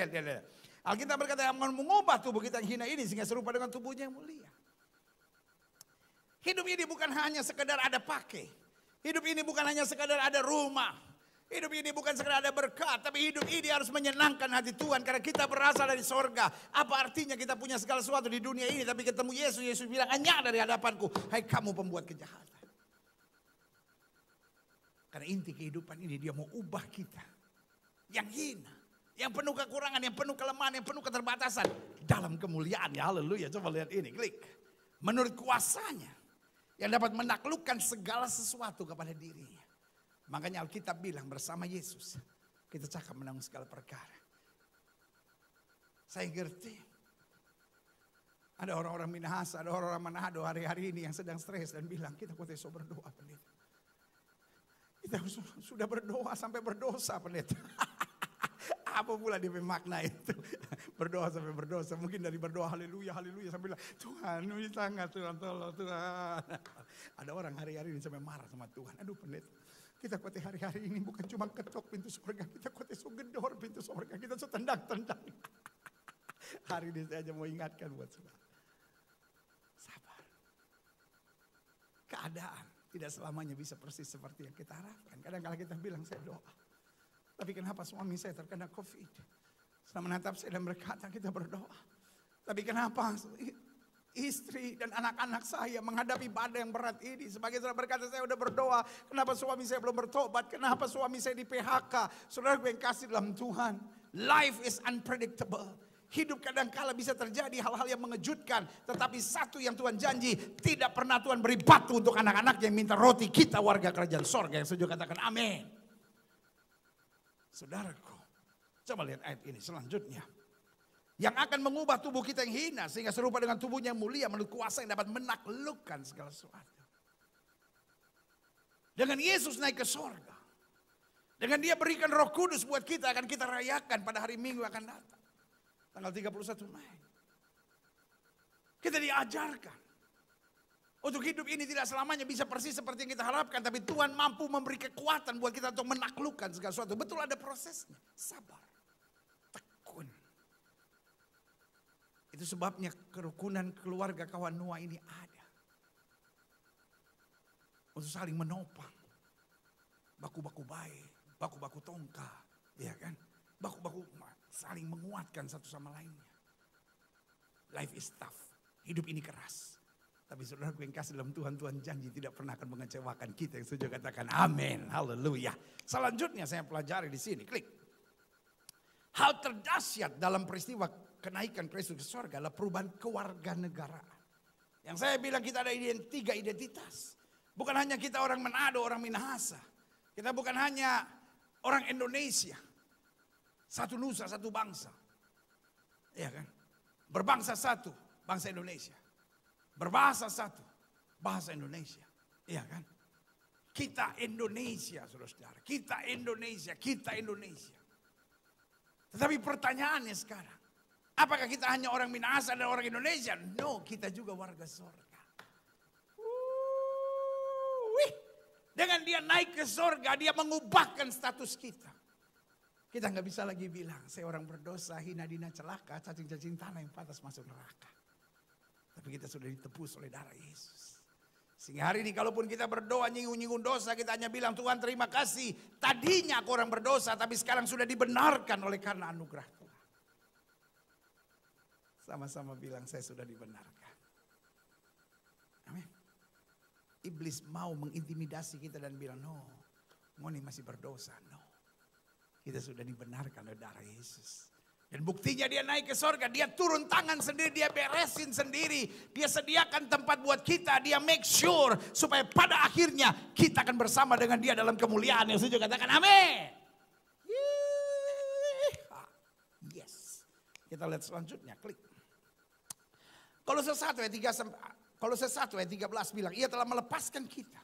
Alkitab berkata yang mengubah tubuh kita yang hina ini sehingga serupa dengan tubuhnya yang mulia. Hidup ini bukan hanya sekedar ada pakai. Hidup ini bukan hanya sekedar ada rumah. Hidup ini bukan sekedar ada berkat. Tapi hidup ini harus menyenangkan hati Tuhan. Karena kita berasal dari sorga. Apa artinya kita punya segala sesuatu di dunia ini. Tapi ketemu Yesus. Yesus bilang hanya dari hadapanku. Hai kamu pembuat kejahatan. Karena inti kehidupan ini dia mau ubah kita. Yang hina. Yang penuh kekurangan. Yang penuh kelemahan. Yang penuh keterbatasan. Dalam kemuliaan. Ya haleluya. Coba lihat ini. Klik. Menurut kuasanya. Yang dapat menaklukkan segala sesuatu kepada dirinya. Makanya Alkitab bilang bersama Yesus. Kita cakap menanggung segala perkara. Saya ngerti. Ada orang-orang Minahasa. Ada orang-orang Manado hari-hari ini yang sedang stres. Dan bilang kita kok so berdoa pendeta. Kita sudah berdoa sampai berdosa pendeta. Apa pula dia makna itu? Berdoa sampai berdosa. Mungkin dari berdoa haleluya sampai bilang Tuhan ini sangat Tuhan tolong Tuhan. Ada orang hari-hari ini sampai marah sama Tuhan. Aduh pendeta. Kita kote hari-hari ini bukan cuma ketok pintu surga. Kita kote so gedor pintu surga. Kita so tendang-tendang. Hari ini saya aja mau ingatkan buat saudara. Sabar. Keadaan tidak selamanya bisa persis seperti yang kita harapkan. Kadang-kadang kita bilang saya doa. Tapi kenapa suami saya terkena COVID? Setelah menatap saya dan berkata kita berdoa. Tapi kenapa istri dan anak-anak saya menghadapi badai yang berat ini? Sebagai saudara berkata saya udah berdoa. Kenapa suami saya belum bertobat? Kenapa suami saya di PHK? Saudara gue yang kasih dalam Tuhan. Life is unpredictable. Hidup kadang-kala bisa terjadi hal-hal yang mengejutkan. Tetapi satu yang Tuhan janji. Tidak pernah Tuhan beri batu untuk anak-anak yang minta roti. Kita warga kerajaan sorga yang setuju katakan amin. Saudaraku, coba lihat ayat ini selanjutnya. Yang akan mengubah tubuh kita yang hina sehingga serupa dengan tubuhnya yang mulia menurut kuasa yang dapat menaklukkan segala sesuatu. Dengan Yesus naik ke sorga. Dengan dia berikan Roh Kudus buat kita akan kita rayakan pada hari Minggu akan datang. Tanggal 31 Mei. Kita diajarkan. Untuk hidup ini tidak selamanya bisa persis seperti yang kita harapkan. Tapi Tuhan mampu memberi kekuatan buat kita untuk menaklukkan segala sesuatu. Betul ada prosesnya. Sabar. Tekun. Itu sebabnya kerukunan keluarga Kawanua ini ada. Untuk saling menopang. Baku-baku baik. Baku-baku tongka. Ya kan? Baku-baku saling menguatkan satu sama lainnya. Life is tough. Hidup ini keras. Tapi saudaraku yang kasih dalam Tuhan, Tuhan janji tidak pernah akan mengecewakan kita. Yang setuju katakan amin, haleluya. Selanjutnya saya pelajari di sini, klik. Hal terdahsyat dalam peristiwa kenaikan Kristus ke surga adalah perubahan kewarganegaraan. Yang saya bilang kita ada tiga identitas. Bukan hanya kita orang Manado, orang Minahasa. Kita bukan hanya orang Indonesia. Satu nusa, satu bangsa. Iya kan? Berbangsa satu, bangsa Indonesia. berbahasa satu, bahasa Indonesia. Iya kan? Kita Indonesia, saudara-saudara. Kita Indonesia, kita Indonesia. Tetapi pertanyaannya sekarang, apakah kita hanya orang Minahasa dan orang Indonesia? No, kita juga warga sorga. Dengan dia naik ke sorga, dia mengubahkan status kita. Kita nggak bisa lagi bilang, saya orang berdosa, hina dina celaka, cacing-cacing tanah yang pantas masuk neraka. Tapi kita sudah ditebus oleh darah Yesus. Sehingga hari ini kalaupun kita berdoa nyinggung-nyinggung dosa, kita hanya bilang, Tuhan terima kasih. Tadinya aku orang berdosa, tapi sekarang sudah dibenarkan oleh karena anugerah Tuhan. Sama-sama bilang, saya sudah dibenarkan. Amin. Iblis mau mengintimidasi kita dan bilang, no, Ngoni masih berdosa. No, kita sudah dibenarkan oleh darah Yesus. Dan buktinya dia naik ke sorga, dia turun tangan sendiri, dia beresin sendiri. Dia sediakan tempat buat kita, dia make sure supaya pada akhirnya kita akan bersama dengan dia dalam kemuliaan. Yang setuju katakan amin. Yes. Kita lihat selanjutnya, klik. Kolose 1 ayat 13 bilang, ia telah melepaskan kita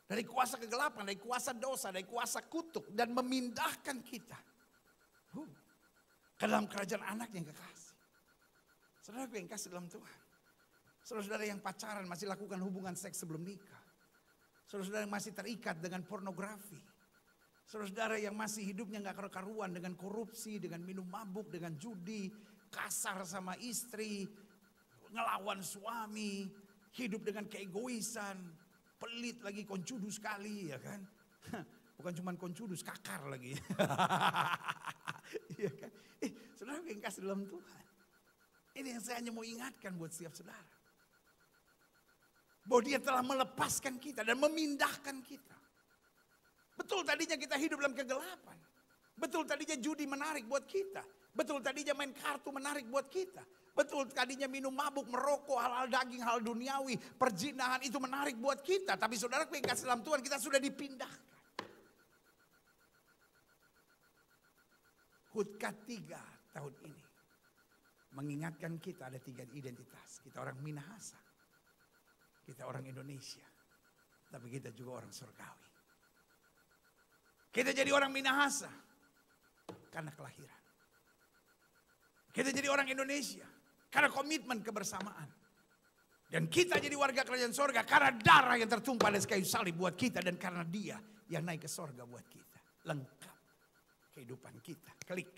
dari kuasa kegelapan, dari kuasa dosa, dari kuasa kutuk, dan memindahkan kita ke dalam kerajaan anak yang kekasih. Saudara yang kasih dalam Tuhan. Saudara-saudara yang pacaran masih lakukan hubungan seks sebelum nikah. Saudara-saudara yang masih terikat dengan pornografi. Saudara-saudara yang masih hidupnya gak karu-karuan dengan korupsi, dengan minum mabuk, dengan judi, kasar sama istri, ngelawan suami, hidup dengan keegoisan, pelit lagi, koncudu sekali, ya kan? Bukan cuma koncudus, kakar lagi. Iya kan? Saudara yang kasih dalam Tuhan. Ini yang saya hanya mau ingatkan buat setiap saudara. Bahwa dia telah melepaskan kita dan memindahkan kita. Betul tadinya kita hidup dalam kegelapan. Betul tadinya judi menarik buat kita. Betul tadinya main kartu menarik buat kita. Betul tadinya minum mabuk, merokok, hal-hal daging, hal duniawi, perzinahan itu menarik buat kita. Tapi saudara yang kasih dalam Tuhan, kita sudah dipindahkan. HUT K3 tahun ini mengingatkan kita ada 3 identitas. Kita orang Minahasa, kita orang Indonesia, tapi kita juga orang surgawi. Kita jadi orang Minahasa karena kelahiran. Kita jadi orang Indonesia karena komitmen kebersamaan. Dan kita jadi warga kerajaan sorga karena darah yang tertumpah dari kayu salib buat kita. Dan karena dia yang naik ke sorga buat kita. Lengkap kehidupan kita. Klik.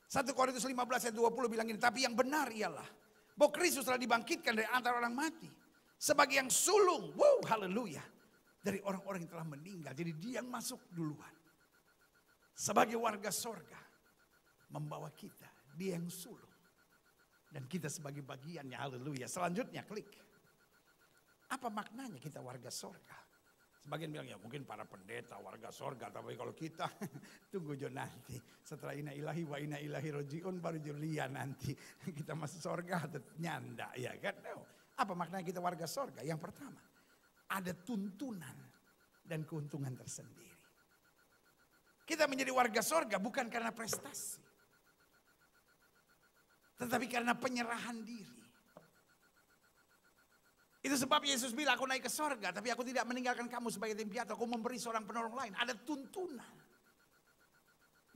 1 Korintus 15 ayat 20 bilang ini. Tapi yang benar ialah bahwa Kristus telah dibangkitkan dari antara orang mati. Sebagai yang sulung. Wow, haleluya. Dari orang-orang yang telah meninggal. Jadi dia yang masuk duluan. Sebagai warga sorga. Membawa kita. Dia yang sulung. Dan kita sebagai bagiannya, haleluya. Selanjutnya klik. Apa maknanya kita warga sorga? Sebagian bilang ya mungkin para pendeta warga sorga. Tapi kalau kita tunggu jo nanti. Setelah ina ilahi wa ina ilahi rojiun baru Julia nanti. Kita masuk sorga atau nyanda ya kan. Apa maknanya kita warga sorga? Yang pertama. Ada tuntunan dan keuntungan tersendiri. Kita menjadi warga sorga bukan karena prestasi. Tetapi karena penyerahan diri. Itu sebab Yesus bilang, aku naik ke sorga, tapi aku tidak meninggalkan kamu sebagai tim piatu. Aku memberi seorang penolong lain. Ada tuntunan.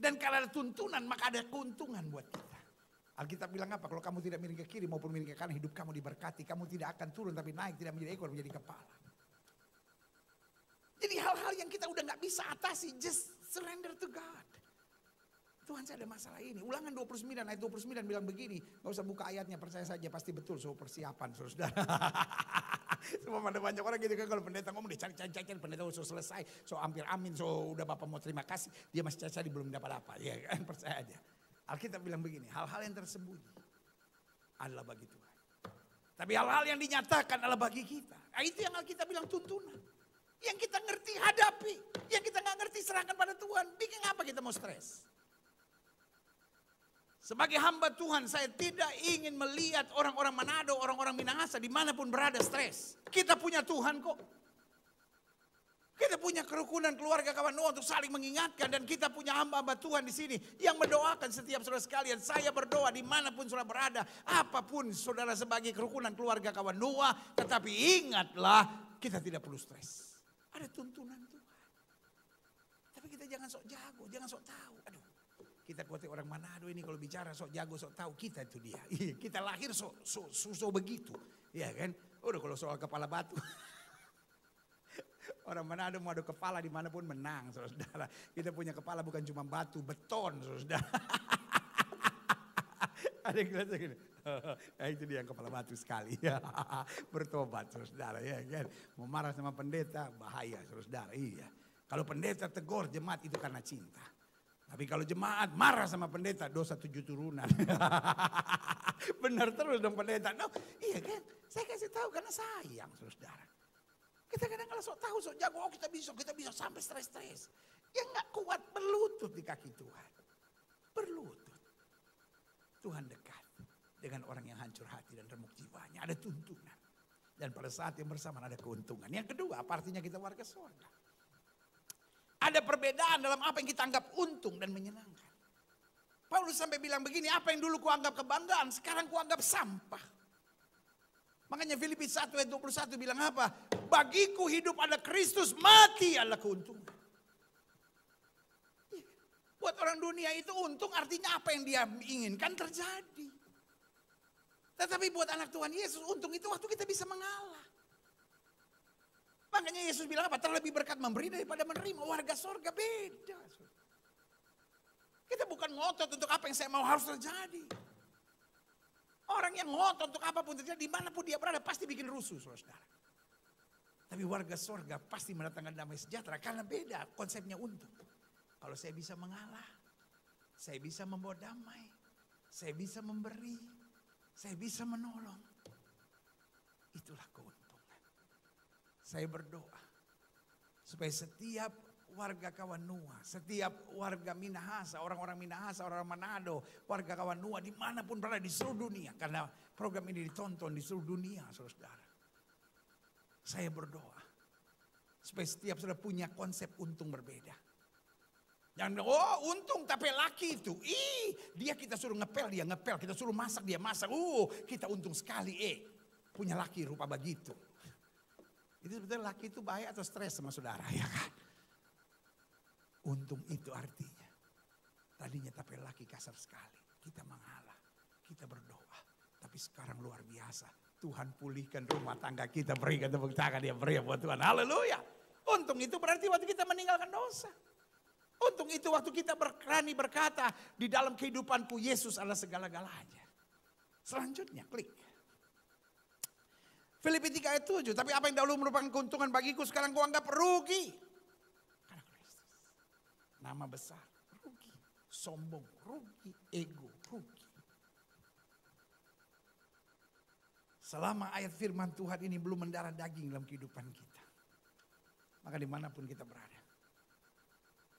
Dan kalau ada tuntunan, maka ada keuntungan buat kita. Alkitab bilang apa? Kalau kamu tidak miring ke kiri maupun miring ke kanan, hidup kamu diberkati. Kamu tidak akan turun, tapi naik, tidak menjadi ekor, menjadi kepala. Jadi hal-hal yang kita udah gak bisa atasi, just surrender to God. Tuhan saya ada masalah ini. Ulangan 29 ayat 29 bilang begini. Gak usah buka ayatnya, percaya saja pasti betul. So persiapan saudara. Semua ada banyak orang gitu kan. Kalau pendeta ngomong dicari-cari pendeta so selesai. So hampir amin. So udah Bapak mau terima kasih. Dia masih cari belum dapat apa. Ya kan percaya aja. Alkitab bilang begini. Hal-hal yang tersembunyi adalah bagi Tuhan. Tapi hal-hal yang dinyatakan adalah bagi kita. Nah, itu yang Alkitab bilang tuntunan. Yang kita ngerti hadapi. Yang kita gak ngerti serahkan pada Tuhan. Bikin apa kita mau stres? Sebagai hamba Tuhan, saya tidak ingin melihat orang-orang Manado, orang-orang Minahasa, dimanapun berada stres. Kita punya Tuhan kok. Kita punya kerukunan keluarga kawan Noah untuk saling mengingatkan. Dan kita punya hamba-hamba Tuhan di sini yang mendoakan setiap saudara sekalian. Saya berdoa dimanapun saudara berada. Apapun saudara sebagai kerukunan keluarga kawan Noah. Tetapi ingatlah kita tidak perlu stres. Ada tuntunan Tuhan. Tapi kita jangan sok jago, jangan sok tahu. Aduh, kita kuatir orang Manado ini kalau bicara sok jago, sok tahu, kita itu dia. Kita lahir sok begitu. Ya kan? Udah kalau soal kepala batu. Orang Manado mau ada kepala dimanapun menang, saudara. Kita punya kepala bukan cuma batu, beton, saudara. Ada yang bilang gini, itu dia yang kepala batu sekali. Bertobat, saudara. Ya kan? Mau marah sama pendeta, bahaya, saudara. Iya. Kalau pendeta tegur jemaat itu karena cinta. Tapi kalau jemaat marah sama pendeta, dosa 7 turunan. Benar terus dong pendeta. No, iya kan? Saya kasih tahu karena sayang, saudara. Kita kadang kalau sok tahu, sok jago, kita bisa sampai stres-stres. Yang gak kuat berlutut di kaki Tuhan. Berlutut. Tuhan dekat dengan orang yang hancur hati dan remuk jiwanya. Ada tuntunan. Dan pada saat yang bersamaan ada keuntungan. Yang kedua, apa artinya kita warga surga? Ada perbedaan dalam apa yang kita anggap untung dan menyenangkan. Paulus sampai bilang begini, apa yang dulu kuanggap kebanggaan, sekarang kuanggap sampah. Makanya Filipi 1 ayat 21 bilang apa? Bagiku hidup ada Kristus, mati adalah keuntungan. Buat orang dunia itu untung artinya apa yang dia inginkan terjadi. Tetapi buat anak Tuhan Yesus untung itu waktu kita bisa mengalah. Makanya Yesus bilang apa? Terlebih berkat memberi daripada menerima. Warga sorga beda. Kita bukan ngotot untuk apa yang saya mau harus terjadi. Orang yang ngotot untuk apapun terjadi, dimanapun dia berada pasti bikin rusuh, saudara. Tapi warga sorga pasti mendatangkan damai sejahtera karena beda konsepnya untung. Kalau saya bisa mengalah, saya bisa membawa damai, saya bisa memberi, saya bisa menolong. Itulah keuntungan. Saya berdoa supaya setiap warga kawan Noah, setiap warga Minahasa, orang-orang Minahasa, orang Manado, warga kawan Noah dimanapun berada di seluruh dunia. Karena program ini ditonton di seluruh dunia, saudara. Saya berdoa supaya setiap saudara punya konsep untung berbeda. Jangan bilang, oh untung tapi laki itu. Dia kita suruh ngepel, dia ngepel. Kita suruh masak, dia masak. Kita untung sekali. Punya laki rupa begitu. Itu sebetulnya laki itu bahaya atau stres sama saudara, ya kan? Untung itu artinya, tadinya tapi laki kasar sekali. Kita mengalah, kita berdoa. Tapi sekarang luar biasa. Tuhan pulihkan rumah tangga kita, berikan tepuk tangan dia beri buat Tuhan. Haleluya. Untung itu berarti waktu kita meninggalkan dosa. Untung itu waktu kita berani berkata, di dalam kehidupanku Yesus adalah segala-galanya. Selanjutnya klik. Filipi 3 ayat 7, tapi apa yang dahulu merupakan keuntungan bagiku sekarang kuanggap rugi. Karena Kristus. Nama besar, rugi. Sombong, rugi. Ego, rugi. Selama ayat firman Tuhan ini belum mendarah daging dalam kehidupan kita. Maka dimanapun kita berada.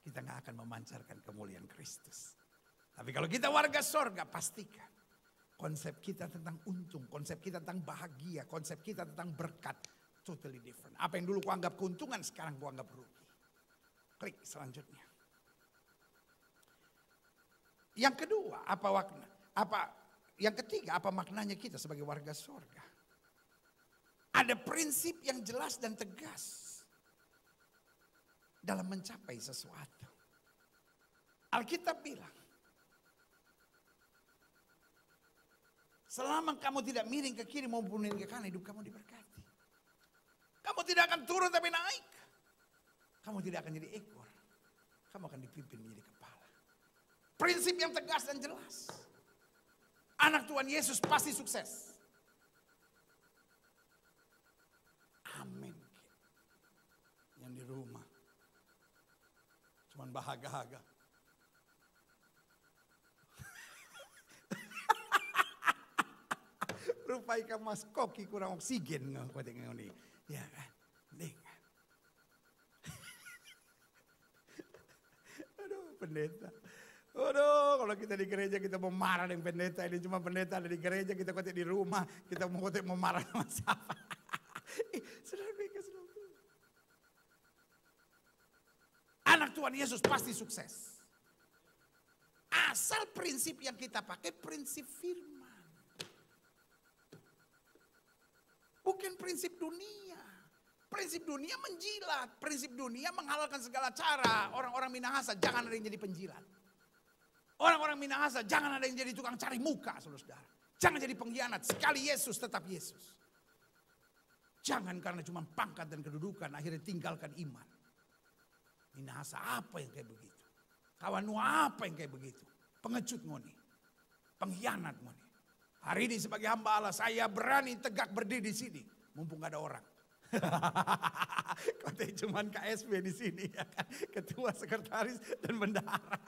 Kita gak akan memancarkan kemuliaan Kristus. Tapi kalau kita warga sorga, pastikan. Konsep kita tentang untung, konsep kita tentang bahagia, konsep kita tentang berkat. Totally different. Apa yang dulu kuanggap keuntungan, sekarang kuanggap rugi. Klik selanjutnya. Yang kedua, yang ketiga, apa maknanya kita sebagai warga sorga? Ada prinsip yang jelas dan tegas dalam mencapai sesuatu. Alkitab bilang, selama kamu tidak miring ke kiri maupun miring ke kanan, hidup kamu diberkati. Kamu tidak akan turun tapi naik. Kamu tidak akan jadi ekor. Kamu akan dipimpin menjadi kepala. Prinsip yang tegas dan jelas. Anak Tuhan Yesus pasti sukses. Amin. Yang di rumah cuman bahagia. Rupai ka mas koki kurang oksigen ngoni. Ya kan? Ding. Aduh, pendeta. Aduh, kalau kita di gereja kita mau marah dengan pendeta ini, cuma pendeta ada di gereja, kita kotek di rumah, kita mau marah sama siapa? Saudara, Anak Tuhan Yesus pasti sukses. Asal prinsip yang kita pakai prinsip firman. Bukan prinsip dunia. Prinsip dunia menjilat. Prinsip dunia menghalalkan segala cara. Orang-orang Minahasa jangan ada yang jadi penjilat. Orang-orang Minahasa jangan ada yang jadi tukang cari muka, saudara-saudara. Jangan jadi pengkhianat. Sekali Yesus tetap Yesus. Jangan karena cuma pangkat dan kedudukan akhirnya tinggalkan iman. Minahasa apa yang kayak begitu? Kawanua apa yang kayak begitu? Pengecut ngoni. Pengkhianat ngoni. Hari ini sebagai hamba Allah saya berani tegak berdiri di sini. Mumpung gak ada orang. Katanya cuma KSB di sini ya kan. Ketua, sekretaris dan bendahara.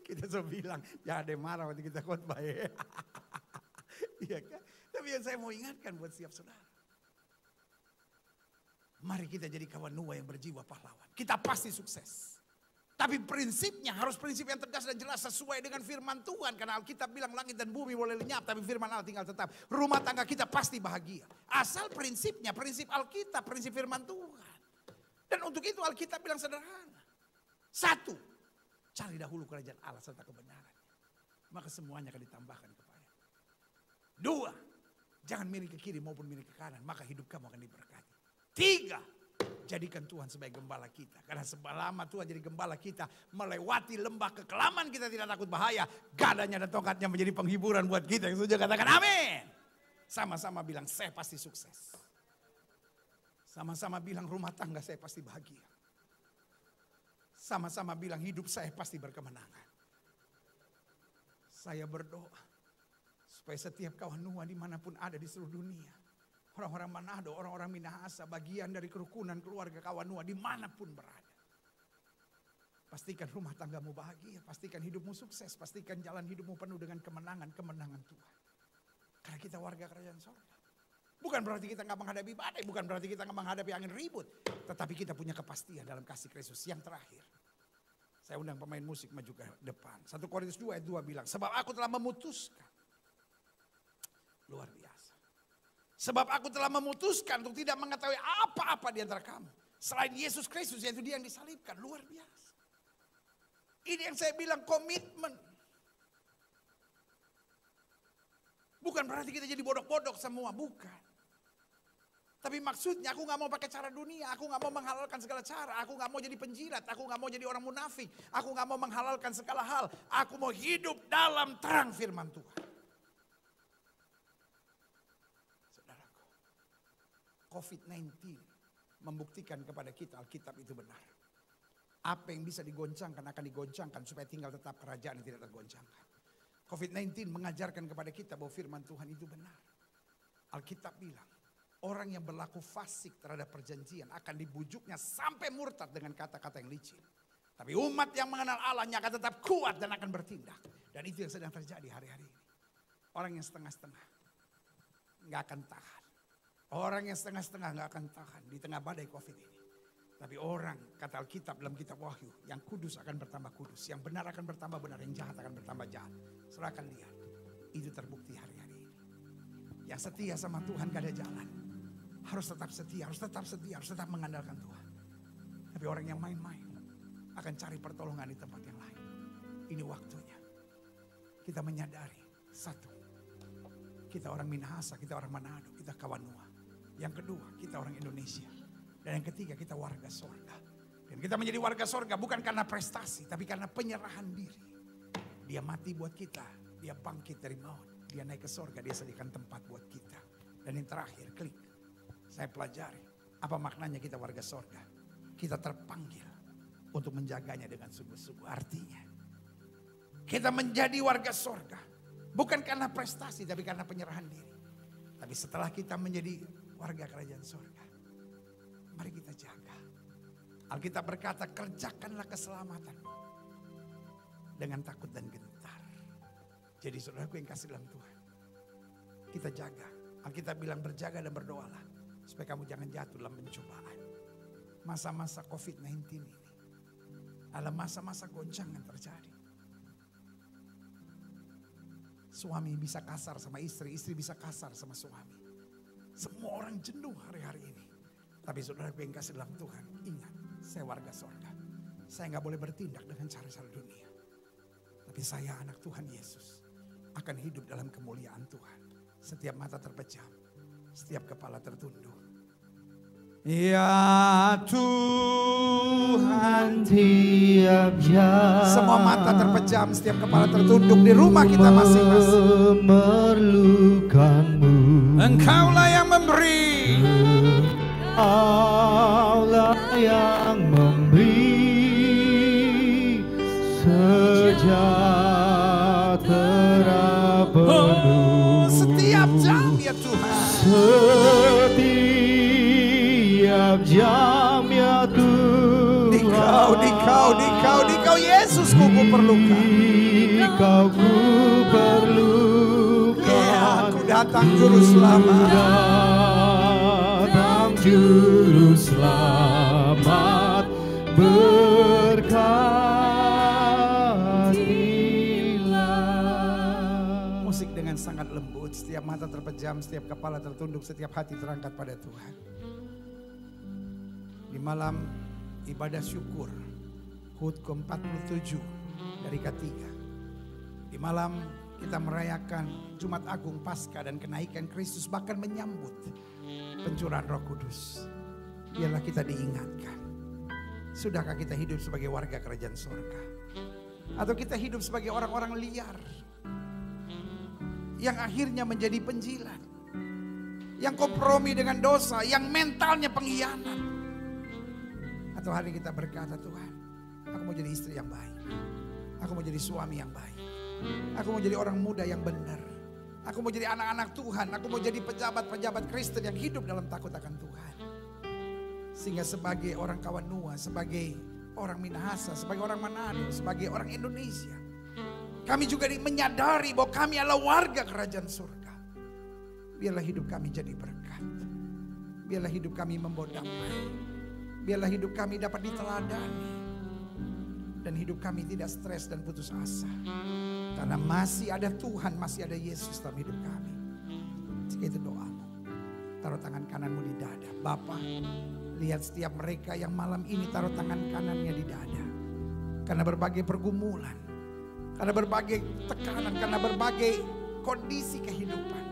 Kita so bilang jangan ada yang marah waktu kita khotbah ya. Iya kan? Tapi yang saya mau ingatkan buat setiap saudara. Mari kita jadi kawan Nuh yang berjiwa pahlawan. Kita pasti sukses. Tapi prinsipnya harus prinsip yang tegas dan jelas sesuai dengan firman Tuhan. Karena Alkitab bilang langit dan bumi boleh lenyap, tapi firman Allah tinggal tetap. Rumah tangga kita pasti bahagia. Asal prinsipnya, prinsip Alkitab, prinsip firman Tuhan. Dan untuk itu Alkitab bilang sederhana. 1, cari dahulu kerajaan Allah serta kebenaran. Maka semuanya akan ditambahkan kepada. 2, jangan miring ke kiri maupun miring ke kanan. Maka hidup kamu akan diberkati. 3, jadikan Tuhan sebagai gembala kita. Karena selama Tuhan jadi gembala kita, melewati lembah kekelaman kita tidak takut bahaya. Gadanya dan tongkatnya menjadi penghiburan buat kita. Yang setuju katakan amin. Sama-sama bilang saya pasti sukses. Sama-sama bilang rumah tangga saya pasti bahagia. Sama-sama bilang hidup saya pasti berkemenangan. Saya berdoa supaya setiap kawan Nuh dimanapun ada di seluruh dunia. Orang-orang Manado, orang-orang Minahasa, bagian dari kerukunan keluarga kawan Nuh dimanapun berada. Pastikan rumah tanggamu bahagia, pastikan hidupmu sukses, pastikan jalan hidupmu penuh dengan kemenangan Tuhan. Karena kita warga kerajaan sorga. Bukan berarti kita nggak menghadapi badai, bukan berarti kita nggak menghadapi angin ribut. Tetapi kita punya kepastian dalam kasih Kristus. Yang terakhir, saya undang pemain musik maju ke depan. 1 Korintus 2 ayat 2 bilang, sebab aku telah memutuskan. Luar biasa. Sebab aku telah memutuskan untuk tidak mengetahui apa-apa di antara kamu. Selain Yesus Kristus, yaitu dia yang disalibkan. Luar biasa. Ini yang saya bilang komitmen. Bukan berarti kita jadi bodoh-bodoh semua, bukan. Tapi maksudnya aku gak mau pakai cara dunia, aku gak mau menghalalkan segala cara, aku gak mau jadi penjilat, aku gak mau jadi orang munafik, aku gak mau menghalalkan segala hal. Aku mau hidup dalam terang firman Tuhan. COVID-19 membuktikan kepada kita Alkitab itu benar. Apa yang bisa digoncangkan akan digoncangkan supaya tinggal tetap kerajaan yang tidak tergoncangkan. COVID-19 mengajarkan kepada kita bahwa firman Tuhan itu benar. Alkitab bilang orang yang berlaku fasik terhadap perjanjian akan dibujuknya sampai murtad dengan kata-kata yang licin. Tapi umat yang mengenal Allahnya akan tetap kuat dan akan bertindak. Dan itu yang sedang terjadi hari-hari ini. Orang yang setengah-setengah gak akan tahan. Orang yang setengah-setengah gak akan tahan di tengah badai COVID ini. Tapi orang, kata Alkitab dalam kitab Wahyu, yang kudus akan bertambah kudus. Yang benar akan bertambah benar, yang jahat akan bertambah jahat. Saudara akan lihat, itu terbukti hari-hari ini. Yang setia sama Tuhan gak ada jalan. Harus tetap setia, harus tetap mengandalkan Tuhan. Tapi orang yang main-main akan cari pertolongan di tempat yang lain. Ini waktunya. Kita menyadari, 1, kita orang Minahasa, kita orang Manado, kita kawan Nuh. Yang kedua, kita orang Indonesia. Dan yang ketiga, kita warga sorga. Dan kita menjadi warga sorga bukan karena prestasi, tapi karena penyerahan diri. Dia mati buat kita, dia bangkit dari maut, dia naik ke sorga, dia sediakan tempat buat kita. Dan yang terakhir, klik. Saya pelajari, apa maknanya kita warga sorga. Kita terpanggil untuk menjaganya dengan sungguh-sungguh. Artinya, kita menjadi warga sorga. Bukan karena prestasi, tapi karena penyerahan diri. Tapi setelah kita menjadi warga kerajaan sorga, mari kita jaga. Alkitab berkata, kerjakanlah keselamatanmu dengan takut dan gentar. Jadi saudaraku yang kasih dalam Tuhan, kita jaga. Alkitab bilang berjaga dan berdoalah supaya kamu jangan jatuh dalam pencobaan. Masa-masa COVID-19 ini adalah masa-masa goncangan terjadi. Suami bisa kasar sama istri, istri bisa kasar sama suami. Semua orang jenuh hari-hari ini. Tapi saudara yang kasih dalam Tuhan, ingat, Saya warga sorga. Saya nggak boleh bertindak dengan cara-cara dunia. Tapi saya anak Tuhan Yesus akan hidup dalam kemuliaan Tuhan. Setiap mata terpejam, setiap kepala tertunduk. Ya Tuhan, tiap jam semua mata terpejam, setiap kepala tertunduk di rumah kita masing-masing. Memerlukanmu, Engkaulah yang memberi. Allah yang memberi sejahtera penuh. Setiap jam ya Tuhan. Setiap jam ya Tuhan. Dikau Yesus ku perlukan. Dikau ku perlukan. Ya, aku datang juru selamat. Juru selamat berkatilah. Musik dengan sangat lembut, setiap mata terpejam, setiap kepala tertunduk, setiap hati terangkat pada Tuhan. Di malam ibadah syukur HUT ke-47 dari K3. Di malam kita merayakan Jumat Agung Paskah dan kenaikan Kristus, bahkan menyambut pencurahan Roh Kudus. Biarlah kita diingatkan. Sudahkah kita hidup sebagai warga kerajaan sorga? Atau kita hidup sebagai orang-orang liar yang akhirnya menjadi penjilat, yang kompromi dengan dosa, yang mentalnya pengkhianat? Atau hari kita berkata, Tuhan, aku mau jadi istri yang baik, aku mau jadi suami yang baik, aku mau jadi orang muda yang benar, aku mau jadi anak-anak Tuhan, aku mau jadi pejabat-pejabat Kristen yang hidup dalam takut akan Tuhan. Sehingga sebagai orang Kawanua, sebagai orang Minahasa, sebagai orang Manado, sebagai orang Indonesia, kami juga menyadari bahwa kami adalah warga kerajaan surga. Biarlah hidup kami jadi berkat. Biarlah hidup kami membawa damai. Biarlah hidup kami dapat diteladani. Dan hidup kami tidak stres dan putus asa. Karena masih ada Tuhan, masih ada Yesus dalam hidup kami. Jika itu doamu, taruh tangan kananmu di dada. Bapa, lihat setiap mereka yang malam ini taruh tangan kanannya di dada. Karena berbagai pergumulan, karena berbagai tekanan, karena berbagai kondisi kehidupan.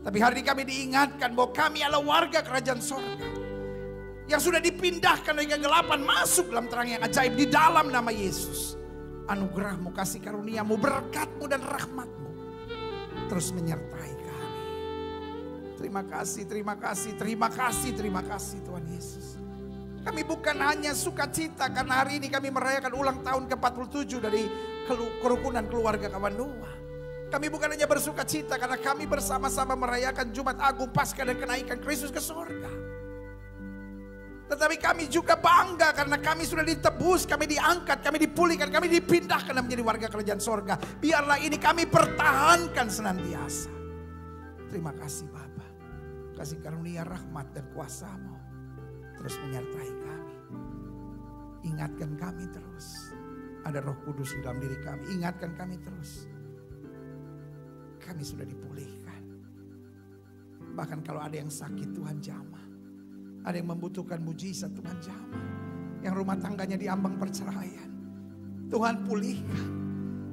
Tapi hari ini kami diingatkan bahwa kami adalah warga kerajaan sorga. Yang sudah dipindahkan dari kegelapan masuk dalam terang yang ajaib di dalam nama Yesus. Anugerahmu, kasih karuniamu, berkatmu dan rahmatmu terus menyertai kami. Terima kasih, terima kasih, terima kasih, terima kasih Tuhan Yesus. Kami bukan hanya sukacita karena hari ini kami merayakan ulang tahun ke-47 dari kerukunan keluarga Kawanua. Kami bukan hanya bersukacita karena kami bersama-sama merayakan Jumat Agung Paskah dan kenaikan Kristus ke surga. Tetapi kami juga bangga karena kami sudah ditebus, kami diangkat, kami dipulihkan, kami dipindahkan dan menjadi warga kerajaan sorga. Biarlah ini kami pertahankan senantiasa. Terima kasih Bapa. Kasih karunia rahmat dan kuasa-Mu terus menyertai kami. Ingatkan kami terus. Ada Roh Kudus di dalam diri kami. Ingatkan kami terus. Kami sudah dipulihkan. Bahkan kalau ada yang sakit, Tuhan jamah. Ada yang membutuhkan mujizat, Tuhan jamah. Yang rumah tangganya diambang perceraian, Tuhan pulihkan.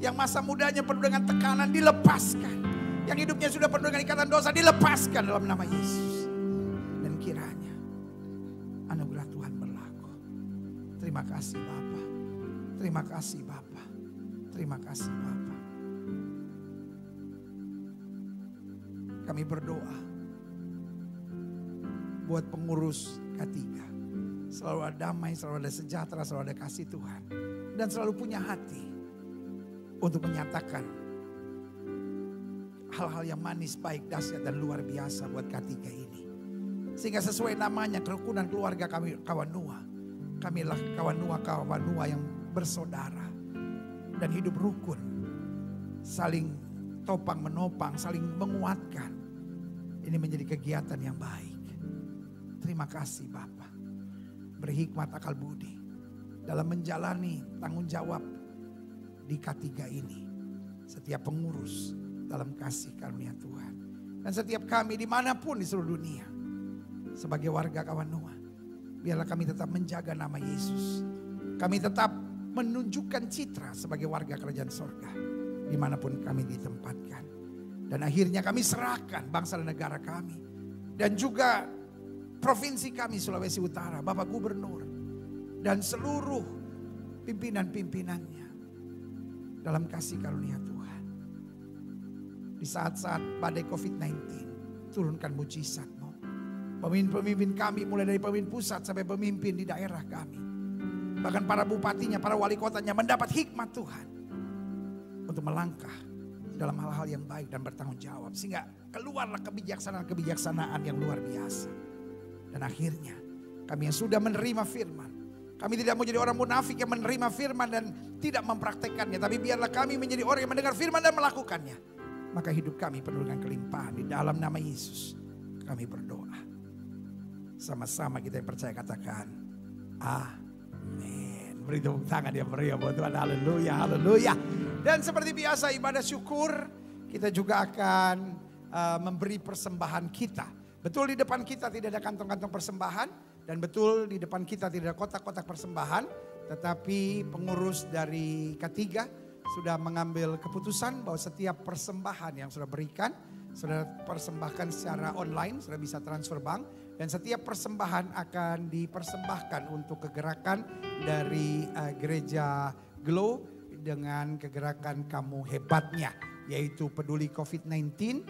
Yang masa mudanya penuh dengan tekanan, dilepaskan. Yang hidupnya sudah penuh dengan ikatan dosa, dilepaskan dalam nama Yesus. Dan kiranya anugerah Tuhan berlaku. Terima kasih Bapa. Terima kasih Bapa. Terima kasih Bapa. Kami berdoa buat pengurus K3. Selalu ada damai, selalu ada sejahtera, selalu ada kasih Tuhan. Dan selalu punya hati untuk menyatakan hal-hal yang manis, baik, dahsyat dan luar biasa buat K3 ini. Sehingga sesuai namanya kerukunan keluarga kami Kawanua. Kamilah Kawanua yang bersaudara dan hidup rukun. Saling topang menopang, saling menguatkan. Ini menjadi kegiatan yang baik. Terima kasih Bapa. Berhikmat akal budi dalam menjalani tanggung jawab di K3 ini. Setiap pengurus dalam kasih karunia Tuhan. Dan setiap kami dimanapun di seluruh dunia. Sebagai warga Kawanua. biarlah kami tetap menjaga nama Yesus. Kami tetap menunjukkan citra sebagai warga kerajaan sorga dimanapun kami ditempatkan. Dan akhirnya kami serahkan bangsa dan negara kami. Dan juga provinsi kami Sulawesi Utara, Bapak Gubernur. Dan seluruh pimpinan-pimpinannya dalam kasih karunia Tuhan. Di saat-saat badai COVID-19, turunkan mujizat-Mu. Pemimpin-pemimpin kami mulai dari pemimpin pusat sampai pemimpin di daerah kami. Bahkan para bupatinya, para wali kotanya mendapat hikmat Tuhan. Untuk melangkah dalam hal-hal yang baik dan bertanggung jawab. Sehingga keluarlah kebijaksanaan yang luar biasa. Dan akhirnya kami yang sudah menerima firman. Kami tidak mau jadi orang munafik yang menerima firman dan tidak mempraktekannya. Tapi biarlah kami menjadi orang yang mendengar firman dan melakukannya. Maka hidup kami penuh dengan kelimpahan. Di dalam nama Yesus kami berdoa. Sama-sama kita yang percaya katakan amin. Beri tepuk tangan yang meriah buat Tuhan. Haleluya, haleluya. Dan seperti biasa ibadah syukur kita juga akan memberi persembahan kita. Betul di depan kita tidak ada kantong-kantong persembahan. Dan betul di depan kita tidak ada kotak-kotak persembahan. Tetapi pengurus dari K3 sudah mengambil keputusan bahwa setiap persembahan yang sudah berikan, sudah persembahkan secara online, sudah bisa transfer bank. Dan setiap persembahan akan dipersembahkan untuk kegerakan dari gereja Glow dengan kegerakan Kamu Hebatnya. Yaitu peduli COVID-19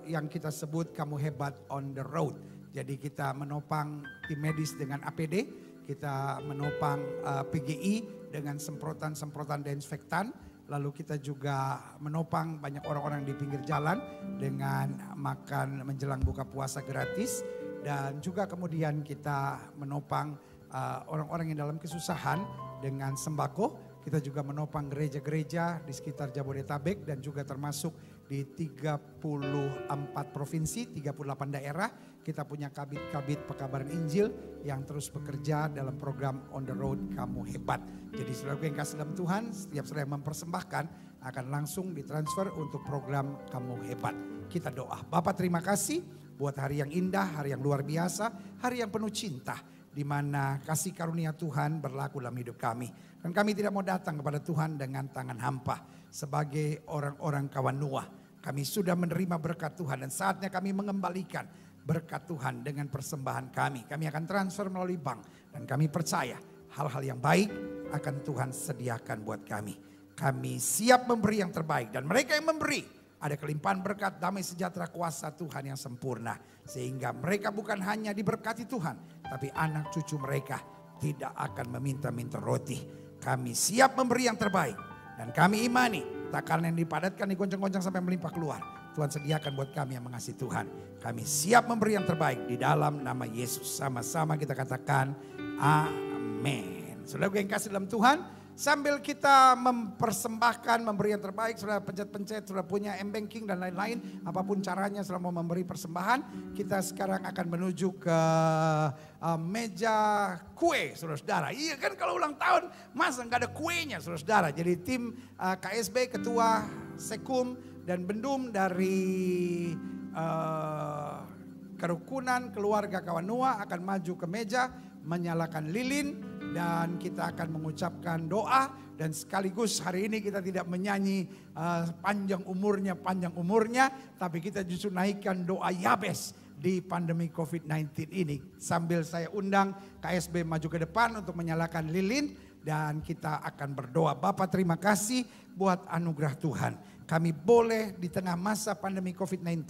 yang kita sebut Kamu Hebat on the Road. Jadi kita menopang tim medis dengan APD, kita menopang PGI dengan semprotan-semprotan desinfektan. Lalu kita juga menopang banyak orang-orang di pinggir jalan dengan makan menjelang buka puasa gratis. Dan juga kemudian kita menopang orang-orang yang dalam kesusahan dengan sembako. Kita juga menopang gereja-gereja di sekitar Jabodetabek dan juga termasuk di 34 provinsi, 38 daerah. Kita punya kabit-kabit pekabaran Injil yang terus bekerja dalam program On the Road Kamu Hebat. Jadi saudara yang kasih dalam Tuhan, setiap saudara yang mempersembahkan akan langsung ditransfer untuk program Kamu Hebat. Kita doa. Bapak terima kasih buat hari yang indah, hari yang luar biasa, hari yang penuh cinta. Di mana kasih karunia Tuhan berlaku dalam hidup kami. Dan kami tidak mau datang kepada Tuhan dengan tangan hampa. Sebagai orang-orang kawan Noah, kami sudah menerima berkat Tuhan. Dan saatnya kami mengembalikan berkat Tuhan dengan persembahan kami. Kami akan transfer melalui bank. Dan kami percaya hal-hal yang baik akan Tuhan sediakan buat kami. Kami siap memberi yang terbaik. Dan mereka yang memberi, ada kelimpahan berkat, damai sejahtera, kuasa Tuhan yang sempurna. Sehingga mereka bukan hanya diberkati Tuhan, tapi anak cucu mereka tidak akan meminta-minta roti. Kami siap memberi yang terbaik. Dan kami imani, takaran yang dipadatkan digoncang-goncang sampai melimpah keluar. Tuhan sediakan buat kami yang mengasihi Tuhan. Kami siap memberi yang terbaik di dalam nama Yesus. Sama-sama kita katakan amin. Saudara yang kasih dalam Tuhan, sambil kita mempersembahkan, memberi yang terbaik, sudah pencet-pencet, sudah punya M-Banking dan lain-lain. Apapun caranya sudah mau memberi persembahan. Kita sekarang akan menuju ke meja kue, saudara-saudara. Iya kan kalau ulang tahun, masa nggak ada kuenya, saudara-saudara. Jadi tim KSB, Ketua Sekum dan Bendum dari Kerukunan Keluarga Kawan Noah akan maju ke meja, menyalakan lilin. Dan kita akan mengucapkan doa. Dan sekaligus hari ini kita tidak menyanyi panjang umurnya. Tapi kita justru naikkan doa Yabes di pandemi COVID-19 ini. Sambil saya undang KSB maju ke depan untuk menyalakan lilin. Dan kita akan berdoa. Bapak terima kasih buat anugerah Tuhan. Kami boleh di tengah masa pandemi COVID-19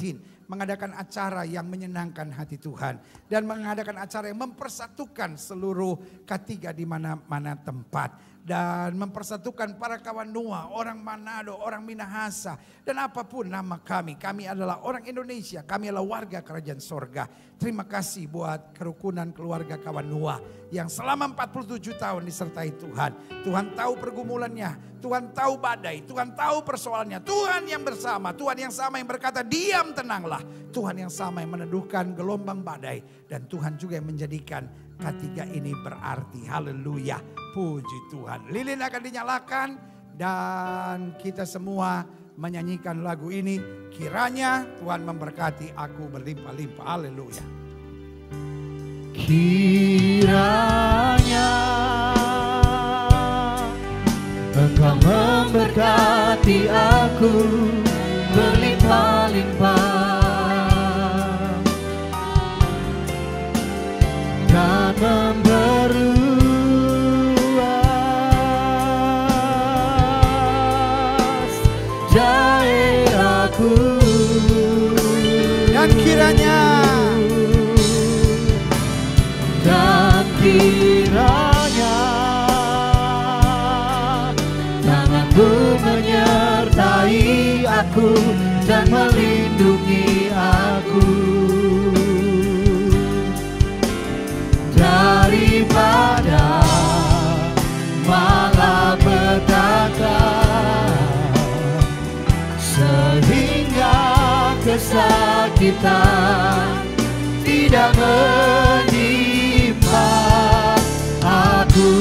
mengadakan acara yang menyenangkan hati Tuhan. Dan mengadakan acara yang mempersatukan seluruh K3 di mana-mana tempat. Dan mempersatukan para kawan Noah, orang Manado, orang Minahasa. Dan apapun nama kami. Kami adalah orang Indonesia, kami adalah warga kerajaan sorga. Terima kasih buat kerukunan keluarga kawan Noah. Yang selama 47 tahun disertai Tuhan. Tuhan tahu pergumulannya, Tuhan tahu badai, Tuhan tahu persoalannya. Tuhan yang bersama, Tuhan yang sama yang berkata diam tenanglah. Tuhan yang sama yang meneduhkan gelombang badai. Dan Tuhan juga yang menjadikan K3 ini berarti. Haleluya, puji Tuhan. Lilin akan dinyalakan dan kita semua menyanyikan lagu ini. Kiranya Tuhan memberkati aku berlimpah-limpah. Haleluya. kiranya Engkau memberkati aku berlimpah-limpah dan memperluas daerahku. Dan kiranya tanganmu menyertai aku dan melindungi aku daripada malapetaka, sehingga kesakitan tidak menimpa aku.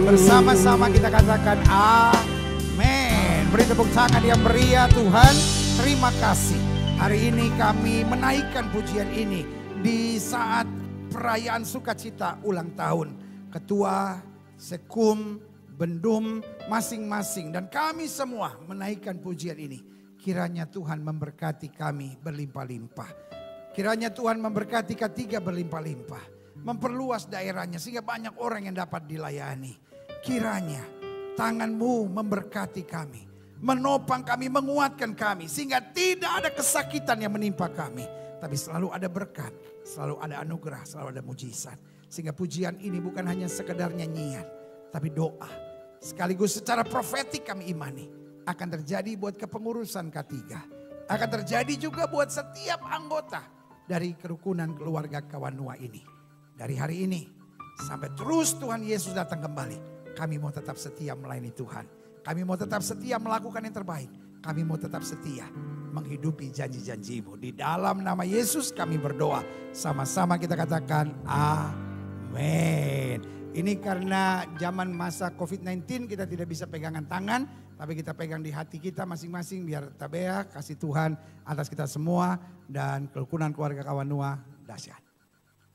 Bersama-sama kita katakan amin. Beri tepuk tangan yang meriah. Tuhan, terima kasih. Hari ini kami menaikkan pujian ini di saat perayaan sukacita ulang tahun Ketua, Sekum, Bendum masing-masing. Dan kami semua menaikkan pujian ini. Kiranya Tuhan memberkati kami berlimpah-limpah. Kiranya Tuhan memberkati K3 berlimpah-limpah. Memperluas daerahnya sehingga banyak orang yang dapat dilayani. Kiranya tangan-Mu memberkati kami. Menopang kami, menguatkan kami. Sehingga tidak ada kesakitan yang menimpa kami. Tapi selalu ada berkat, selalu ada anugerah, selalu ada mujizat. Sehingga pujian ini bukan hanya sekedar nyanyian. Tapi doa. Sekaligus secara profetik kami imani. Akan terjadi buat kepengurusan K3. Akan terjadi juga buat setiap anggota dari kerukunan keluarga Kawanua ini. Dari hari ini sampai terus Tuhan Yesus datang kembali. Kami mau tetap setia melayani Tuhan. Kami mau tetap setia melakukan yang terbaik. Kami mau tetap setia menghidupi janji-janji-Mu. Di dalam nama Yesus kami berdoa. Sama-sama kita katakan amin. Ini karena zaman masa COVID-19 kita tidak bisa pegangan tangan. Tapi kita pegang di hati kita masing-masing biar tabea kasih Tuhan atas kita semua. Dan kerukunan keluarga Kawanua dahsyat.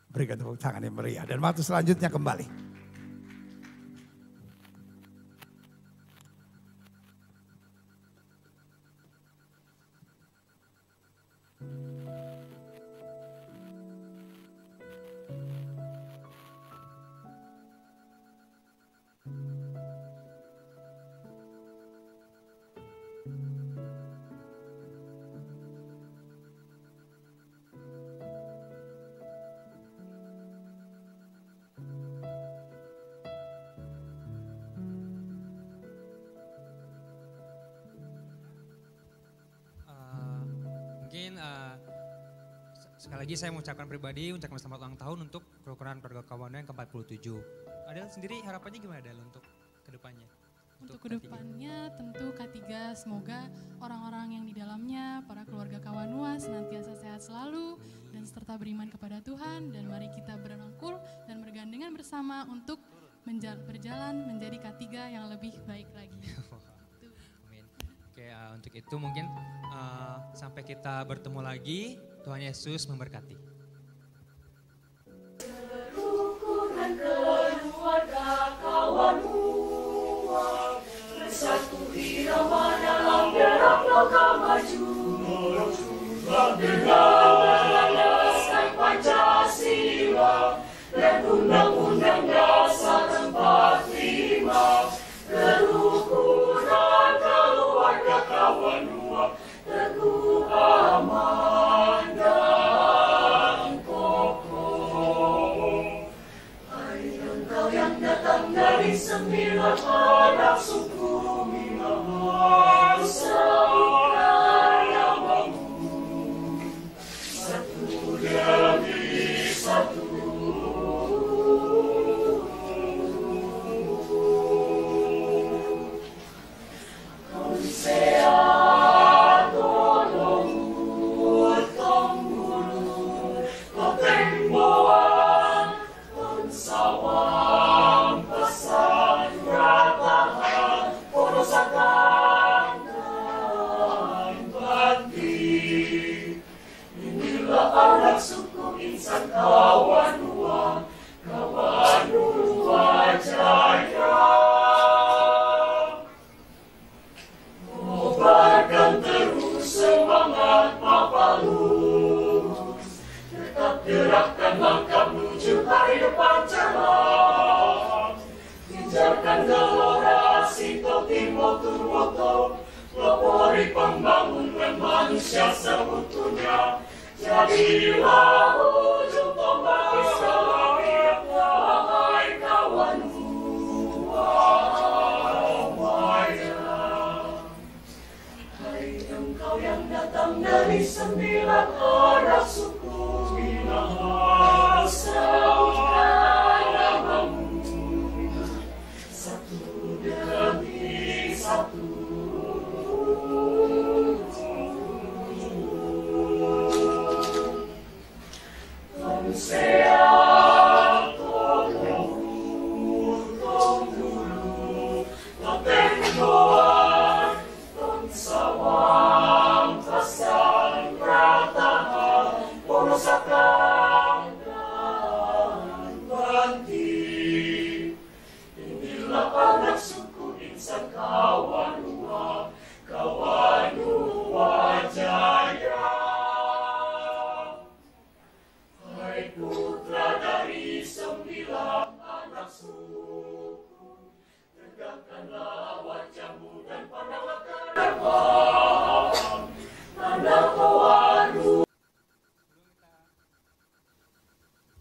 Berikan tepuk tangan yang meriah. Dan waktu selanjutnya kembali. Mungkin sekali lagi saya mengucapkan pribadi, ucapkan selamat ulang tahun untuk kerukunan keluarga Kawanua yang ke-47. Adel sendiri harapannya gimana Adel untuk kedepannya? Untuk kedepannya tentu K3 semoga orang-orang yang di dalamnya, para keluarga Kawanua senantiasa sehat selalu dan serta beriman kepada Tuhan. Dan mari kita berangkul dan bergandengan bersama untuk berjalan menjadi K3 yang lebih baik lagi. Oke, untuk itu mungkin sampai kita bertemu lagi, Tuhan Yesus memberkati. Kerukunan keluarga Kawanua bersatu irama dalam gerak langkah maju dengan melandaskan Pancasila dan Undang-Undang Dasar 45. Kerukunan keluarga Kawanua teguh, aman dan kokoh. Hari engkau yang datang dari 9 anak suku Minahasa, yang bangun foto, pelopori pembangunan manusia seutuhnya. Jadilah ujung tombak Islamia, wahai kawan Hai engkau yang datang dari 9 anak suku, satukan namamu, satu demi satu.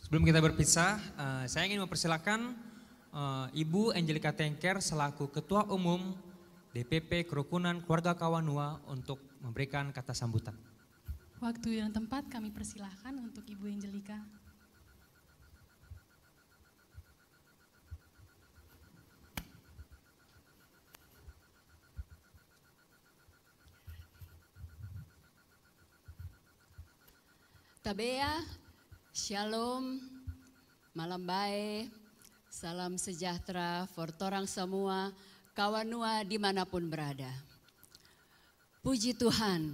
Sebelum kita berpisah, saya ingin mempersilakan Ibu Angelika Tengker selaku Ketua Umum DPP Kerukunan Keluarga Kawanua untuk memberikan kata sambutan. Waktu dan tempat kami persilahkan untuk Ibu Angelika. Tabea, shalom, malam baik, salam sejahtera for torang semua, kawanua dimanapun berada. Puji Tuhan,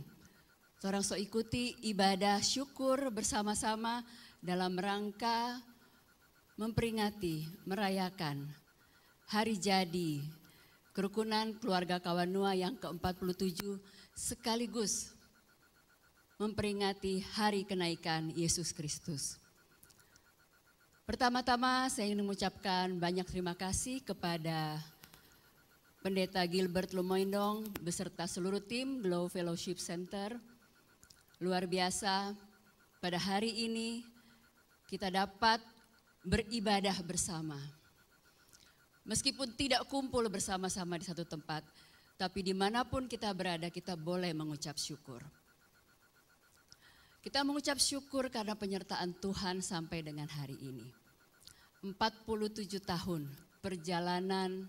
torang so ikuti ibadah syukur bersama-sama dalam rangka memperingati, merayakan hari jadi Kerukunan Keluarga Kawanua yang ke-47 sekaligus memperingati hari kenaikan Yesus Kristus. Pertama-tama saya ingin mengucapkan banyak terima kasih kepada Pendeta Gilbert Lumoindong beserta seluruh tim Glow Fellowship Center. Luar biasa, pada hari ini kita dapat beribadah bersama. Meskipun tidak kumpul bersama-sama di satu tempat, tapi dimanapun kita berada kita boleh mengucap syukur. Kita mengucap syukur karena penyertaan Tuhan sampai dengan hari ini. 47 tahun perjalanan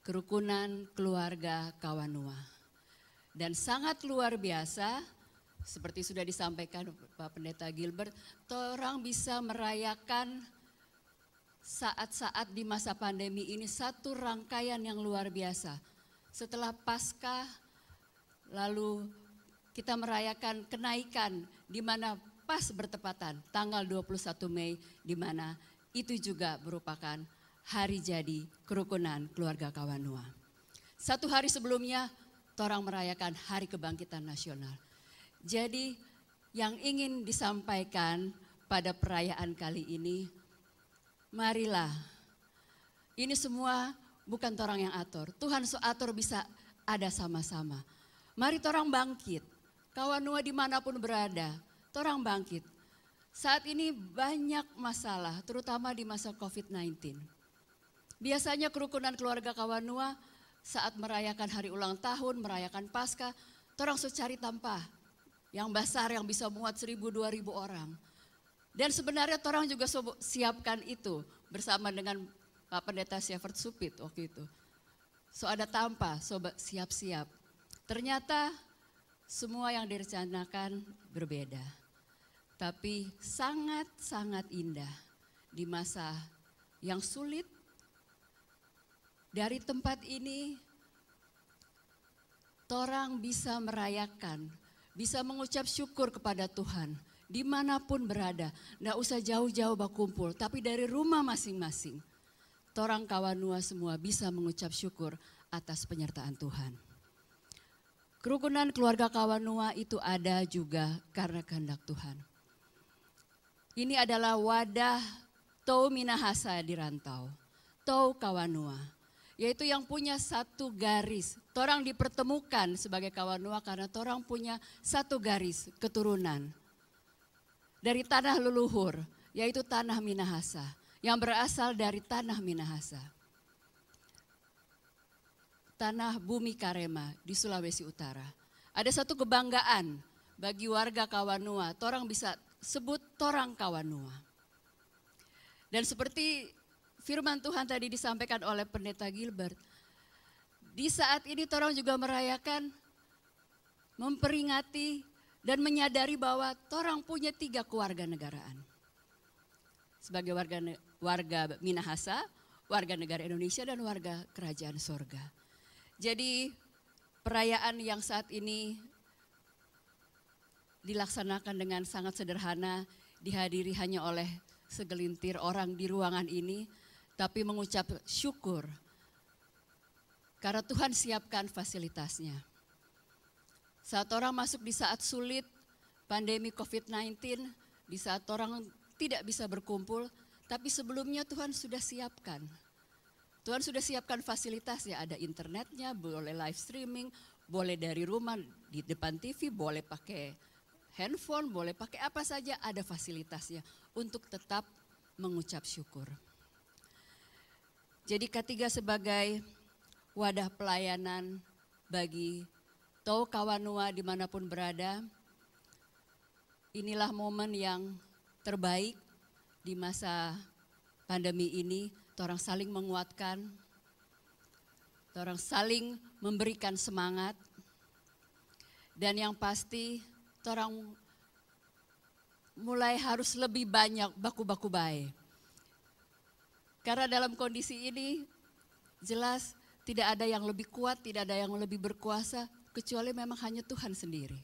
Kerukunan Keluarga Kawanua. Dan sangat luar biasa, seperti sudah disampaikan Pak Pendeta Gilbert, orang bisa merayakan saat-saat di masa pandemi ini satu rangkaian yang luar biasa. Setelah Paskah, lalu kita merayakan kenaikan di mana pas bertepatan tanggal 21 Mei di mana itu juga merupakan hari jadi Kerukunan Keluarga Kawanua. Satu hari sebelumnya torang merayakan Hari Kebangkitan Nasional. Jadi yang ingin disampaikan pada perayaan kali ini, marilah ini semua bukan torang yang atur. Tuhan so atur bisa ada sama-sama. Mari torang bangkit. Kawanua dimanapun berada, torang bangkit. Saat ini banyak masalah, terutama di masa COVID-19. Biasanya Kerukunan Keluarga Kawanua saat merayakan hari ulang tahun, merayakan Paskah, torang so cari tampah yang besar yang bisa muat 1.000-2.000 orang. Dan sebenarnya torang juga so siapkan itu bersama dengan Pak Pendeta Shepherd Supit waktu itu. So ada tampah, so siap-siap. Ternyata semua yang direncanakan berbeda, tapi sangat-sangat indah di masa yang sulit. Dari tempat ini, torang bisa merayakan, bisa mengucap syukur kepada Tuhan dimanapun berada. Nggak usah jauh-jauh berkumpul, tapi dari rumah masing-masing. Torang Kawanua semua bisa mengucap syukur atas penyertaan Tuhan. Kerukunan Keluarga Kawanua itu ada juga karena kehendak Tuhan. Ini adalah wadah Tau Minahasa di rantau, Tau Kawanua. yaitu yang punya satu garis. Torang dipertemukan sebagai Kawanua karena torang punya satu garis keturunan dari tanah leluhur, yaitu tanah Minahasa, yang berasal dari tanah Minahasa. Tanah bumi Karema di Sulawesi Utara. Ada satu kebanggaan bagi warga Kawanua, torang bisa sebut torang Kawanua. Dan seperti firman Tuhan tadi disampaikan oleh Pendeta Gilbert, di saat ini torang juga merayakan, memperingati dan menyadari bahwa torang punya 3 kewarganegaraan. Sebagai warga Minahasa, warga negara Indonesia dan warga kerajaan sorga. Jadi perayaan yang saat ini dilaksanakan dengan sangat sederhana, dihadiri hanya oleh segelintir orang di ruangan ini, tapi mengucap syukur karena Tuhan siapkan fasilitasnya. Saat orang masuk di saat sulit, pandemi COVID-19, di saat orang tidak bisa berkumpul, tapi sebelumnya Tuhan sudah siapkan. Tuhan sudah siapkan fasilitasnya, ada internetnya, boleh live streaming, boleh dari rumah, di depan TV, boleh pakai handphone, boleh pakai apa saja, ada fasilitasnya untuk tetap mengucap syukur. Jadi K3 sebagai wadah pelayanan bagi Tau Kawanua dimanapun berada, inilah momen yang terbaik di masa pandemi ini. Torang saling menguatkan, torang saling memberikan semangat, dan yang pasti torang mulai harus lebih banyak baku-baku bae. Karena dalam kondisi ini jelas tidak ada yang lebih kuat, tidak ada yang lebih berkuasa, kecuali memang hanya Tuhan sendiri.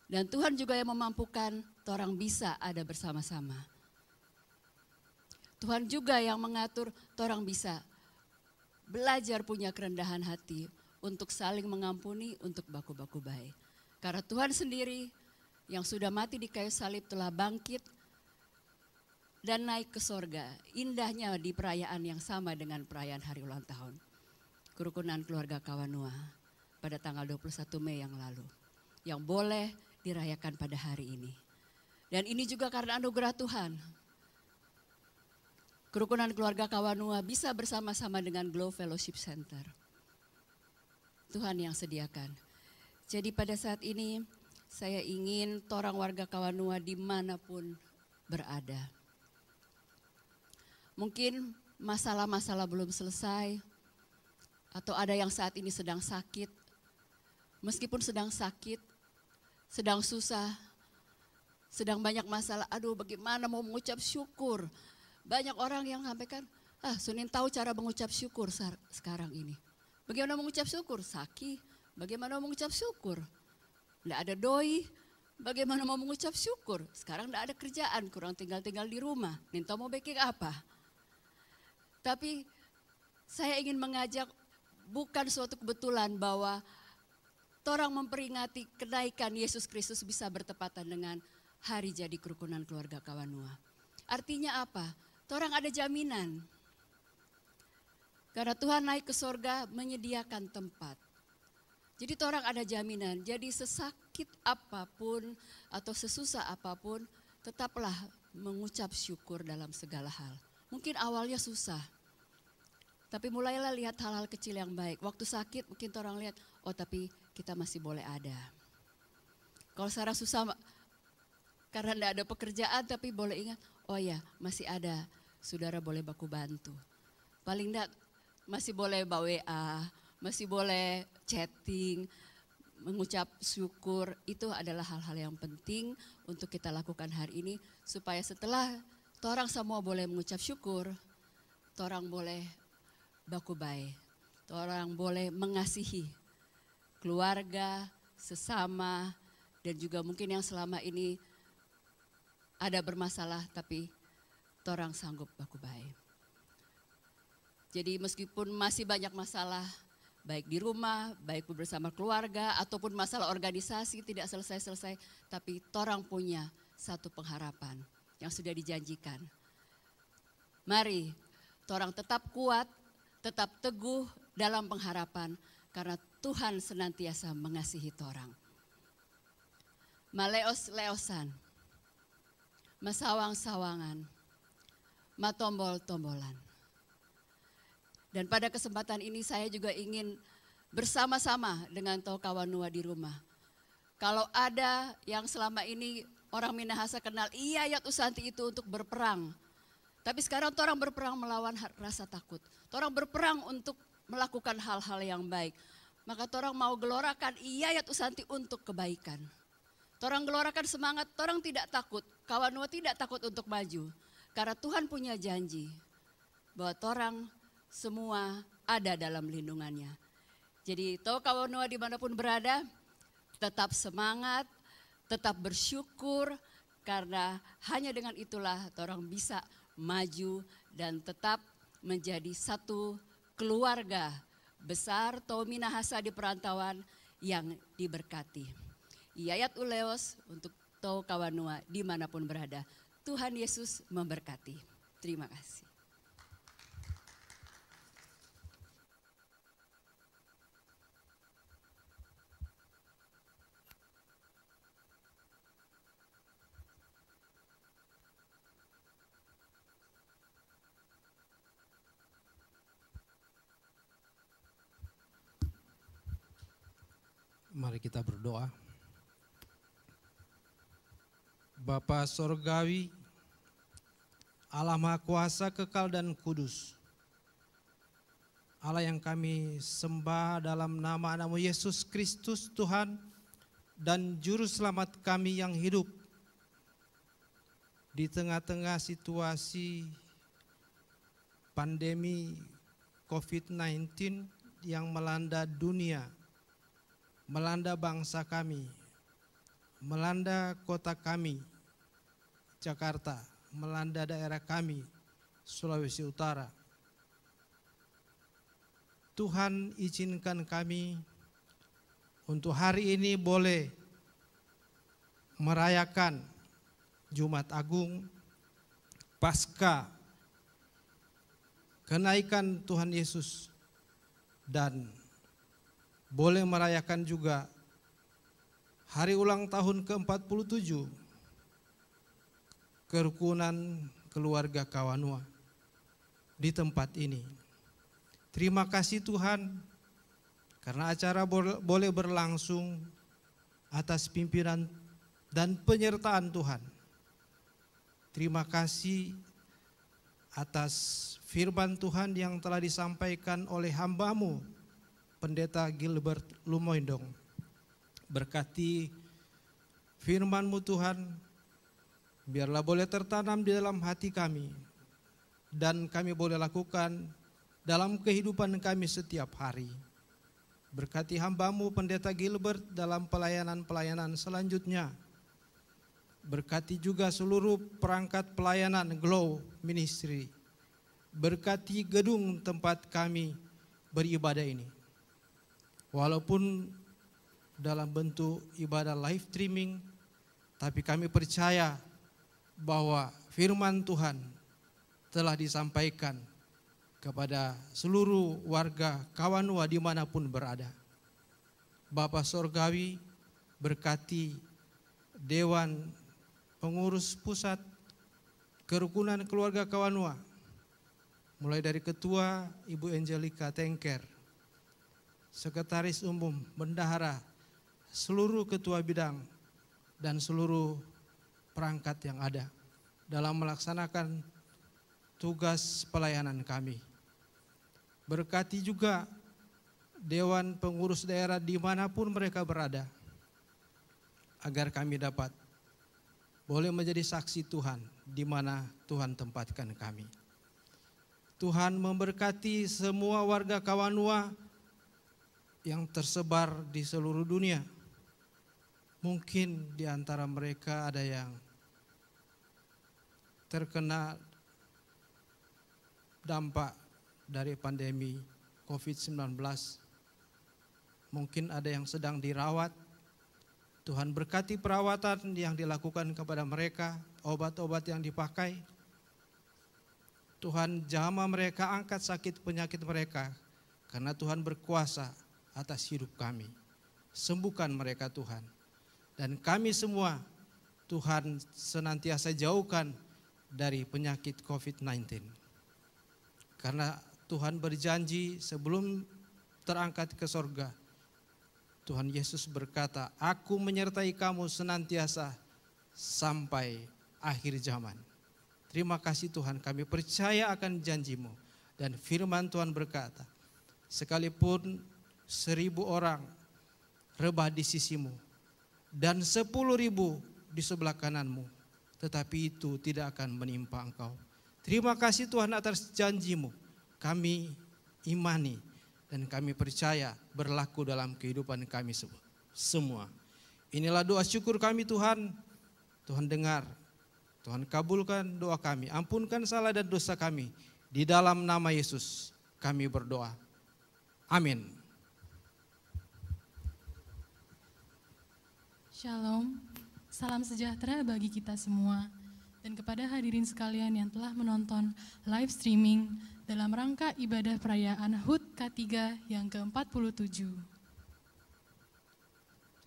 Dan Tuhan juga yang memampukan torang bisa ada bersama-sama. Tuhan juga yang mengatur torang bisa belajar punya kerendahan hati untuk saling mengampuni, untuk baku-baku baik. Karena Tuhan sendiri yang sudah mati di kayu salib telah bangkit dan naik ke sorga. Indahnya di perayaan yang sama dengan perayaan hari ulang tahun Kerukunan Keluarga Kawanua pada tanggal 21 Mei yang lalu. Yang boleh dirayakan pada hari ini. Dan ini juga karena anugerah Tuhan. Kerukunan Keluarga Kawanua bisa bersama-sama dengan Glow Fellowship Center. Tuhan yang sediakan. Jadi pada saat ini saya ingin torang warga Kawanua dimanapun berada. Mungkin masalah-masalah belum selesai, atau ada yang saat ini sedang sakit. Meskipun sedang sakit, sedang susah, sedang banyak masalah, aduh bagaimana mau mengucap syukur. Banyak orang yang sampaikan, Sunin tahu cara mengucap syukur sekarang ini. Bagaimana mengucap syukur? Saki, bagaimana mengucap syukur? Tidak ada doi, bagaimana mau mengucap syukur? Sekarang tidak ada kerjaan, kurang tinggal-tinggal di rumah. Minta mau baking apa? Tapi saya ingin mengajak, bukan suatu kebetulan bahwa torang memperingati kenaikan Yesus Kristus bisa bertepatan dengan hari jadi Kerukunan Keluarga Kawanua. Artinya apa? Torang ada jaminan. Karena Tuhan naik ke sorga menyediakan tempat. Jadi torang ada jaminan. Jadi sesakit apapun atau sesusah apapun, tetaplah mengucap syukur dalam segala hal. Mungkin awalnya susah. Tapi mulailah lihat hal-hal kecil yang baik. Waktu sakit mungkin torang lihat, oh tapi kita masih boleh ada. Kalau secara susah karena tidak ada pekerjaan, tapi boleh ingat, oh ya masih ada, saudara boleh baku bantu. Paling tidak masih boleh bawa WA, masih boleh chatting, mengucap syukur. Itu adalah hal-hal yang penting untuk kita lakukan hari ini. Supaya setelah torang semua boleh mengucap syukur, torang boleh baku baik, torang boleh mengasihi keluarga, sesama, dan juga mungkin yang selama ini ada bermasalah tapi torang sanggup baku baik. Jadi meskipun masih banyak masalah, baik di rumah, baik bersama keluarga, ataupun masalah organisasi tidak selesai-selesai, tapi torang punya satu pengharapan yang sudah dijanjikan. Mari torang tetap kuat, tetap teguh dalam pengharapan, karena Tuhan senantiasa mengasihi torang. Maleos-leosan, masawang-sawangan, matombol-tombolan. Dan pada kesempatan ini saya juga ingin bersama-sama dengan Tau Kawanua di rumah. Kalau ada yang selama ini orang Minahasa kenal Iyayat Usanti itu untuk berperang. Tapi sekarang orang berperang melawan rasa takut. Orang berperang untuk melakukan hal-hal yang baik. Maka orang mau gelorakan Iyayat Usanti untuk kebaikan. Orang gelorakan semangat, orang tidak takut. Kawanua tidak takut untuk maju. Karena Tuhan punya janji bahwa orang semua ada dalam lindungannya. Jadi Tau Kawanua dimanapun berada, tetap semangat, tetap bersyukur. Karena hanya dengan itulah orang bisa maju dan tetap menjadi satu keluarga besar Tau Minahasa di perantauan yang diberkati. Iyayat Uleos untuk Tau Kawanua dimanapun berada. Tuhan Yesus memberkati. Terima kasih. Mari kita berdoa. Bapa Sorgawi, Allah Maha Kuasa, kekal dan kudus, Allah yang kami sembah dalam nama-Mu Yesus Kristus Tuhan dan Juru Selamat kami yang hidup. Di tengah-tengah situasi pandemi COVID-19 yang melanda dunia, melanda bangsa kami, melanda kota kami, Jakarta, melanda daerah kami, Sulawesi Utara. Tuhan izinkan kami untuk hari ini boleh merayakan Jumat Agung, Paskah, kenaikan Tuhan Yesus, dan boleh merayakan juga hari ulang tahun ke-47 kerukunan keluarga Kawanua di tempat ini. Terima kasih Tuhan karena acara boleh berlangsung atas pimpinan dan penyertaan Tuhan. Terima kasih atas firman Tuhan yang telah disampaikan oleh hamba-Mu Pendeta Gilbert Lumoindong. Berkati firman-Mu Tuhan, biarlah boleh tertanam di dalam hati kami dan kami boleh lakukan dalam kehidupan kami setiap hari. Berkati hamba-Mu Pendeta Gilbert dalam pelayanan-pelayanan selanjutnya. Berkati juga seluruh perangkat pelayanan Glow Ministry. Berkati gedung tempat kami beribadah ini. Walaupun dalam bentuk ibadah live streaming, tapi kami percaya bahwa firman Tuhan telah disampaikan kepada seluruh warga Kawanua dimanapun berada. Bapa Sorgawi, berkati Dewan Pengurus Pusat Kerukunan Keluarga Kawanua, mulai dari Ketua Ibu Angelika Tengker, Sekretaris Umum, Bendahara, seluruh Ketua Bidang, dan seluruh perangkat yang ada dalam melaksanakan tugas pelayanan kami. Berkati juga Dewan Pengurus Daerah dimanapun mereka berada, agar kami dapat boleh menjadi saksi Tuhan di mana Tuhan tempatkan kami. Tuhan memberkati semua warga Kawanua yang tersebar di seluruh dunia. Mungkin di antara mereka ada yang terkena dampak dari pandemi COVID-19. Mungkin ada yang sedang dirawat. Tuhan berkati perawatan yang dilakukan kepada mereka, obat-obat yang dipakai. Tuhan jamah mereka, angkat sakit penyakit mereka. Karena Tuhan berkuasa atas hidup kami. Sembuhkan mereka Tuhan. Dan kami semua Tuhan senantiasa jauhkan dari penyakit COVID-19. Karena Tuhan berjanji sebelum terangkat ke sorga, Tuhan Yesus berkata, aku menyertai kamu senantiasa sampai akhir zaman. Terima kasih Tuhan, kami percaya akan janji-Mu. Dan firman Tuhan berkata, sekalipun 1000 orang rebah di sisimu dan 10.000 di sebelah kananmu, tetapi itu tidak akan menimpa engkau. Terima kasih Tuhan atas janji-Mu. Kami imani dan kami percaya berlaku dalam kehidupan kami semua. Inilah doa syukur kami Tuhan. Tuhan dengar, Tuhan kabulkan doa kami. Ampunkan salah dan dosa kami. Di dalam nama Yesus kami berdoa. Amin. Shalom, salam sejahtera bagi kita semua dan kepada hadirin sekalian yang telah menonton live streaming dalam rangka ibadah perayaan HUT K3 yang ke-47.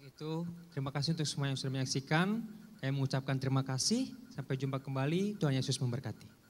Itu, terima kasih untuk semua yang sudah menyaksikan. Saya mengucapkan terima kasih. Sampai jumpa kembali. Tuhan Yesus memberkati.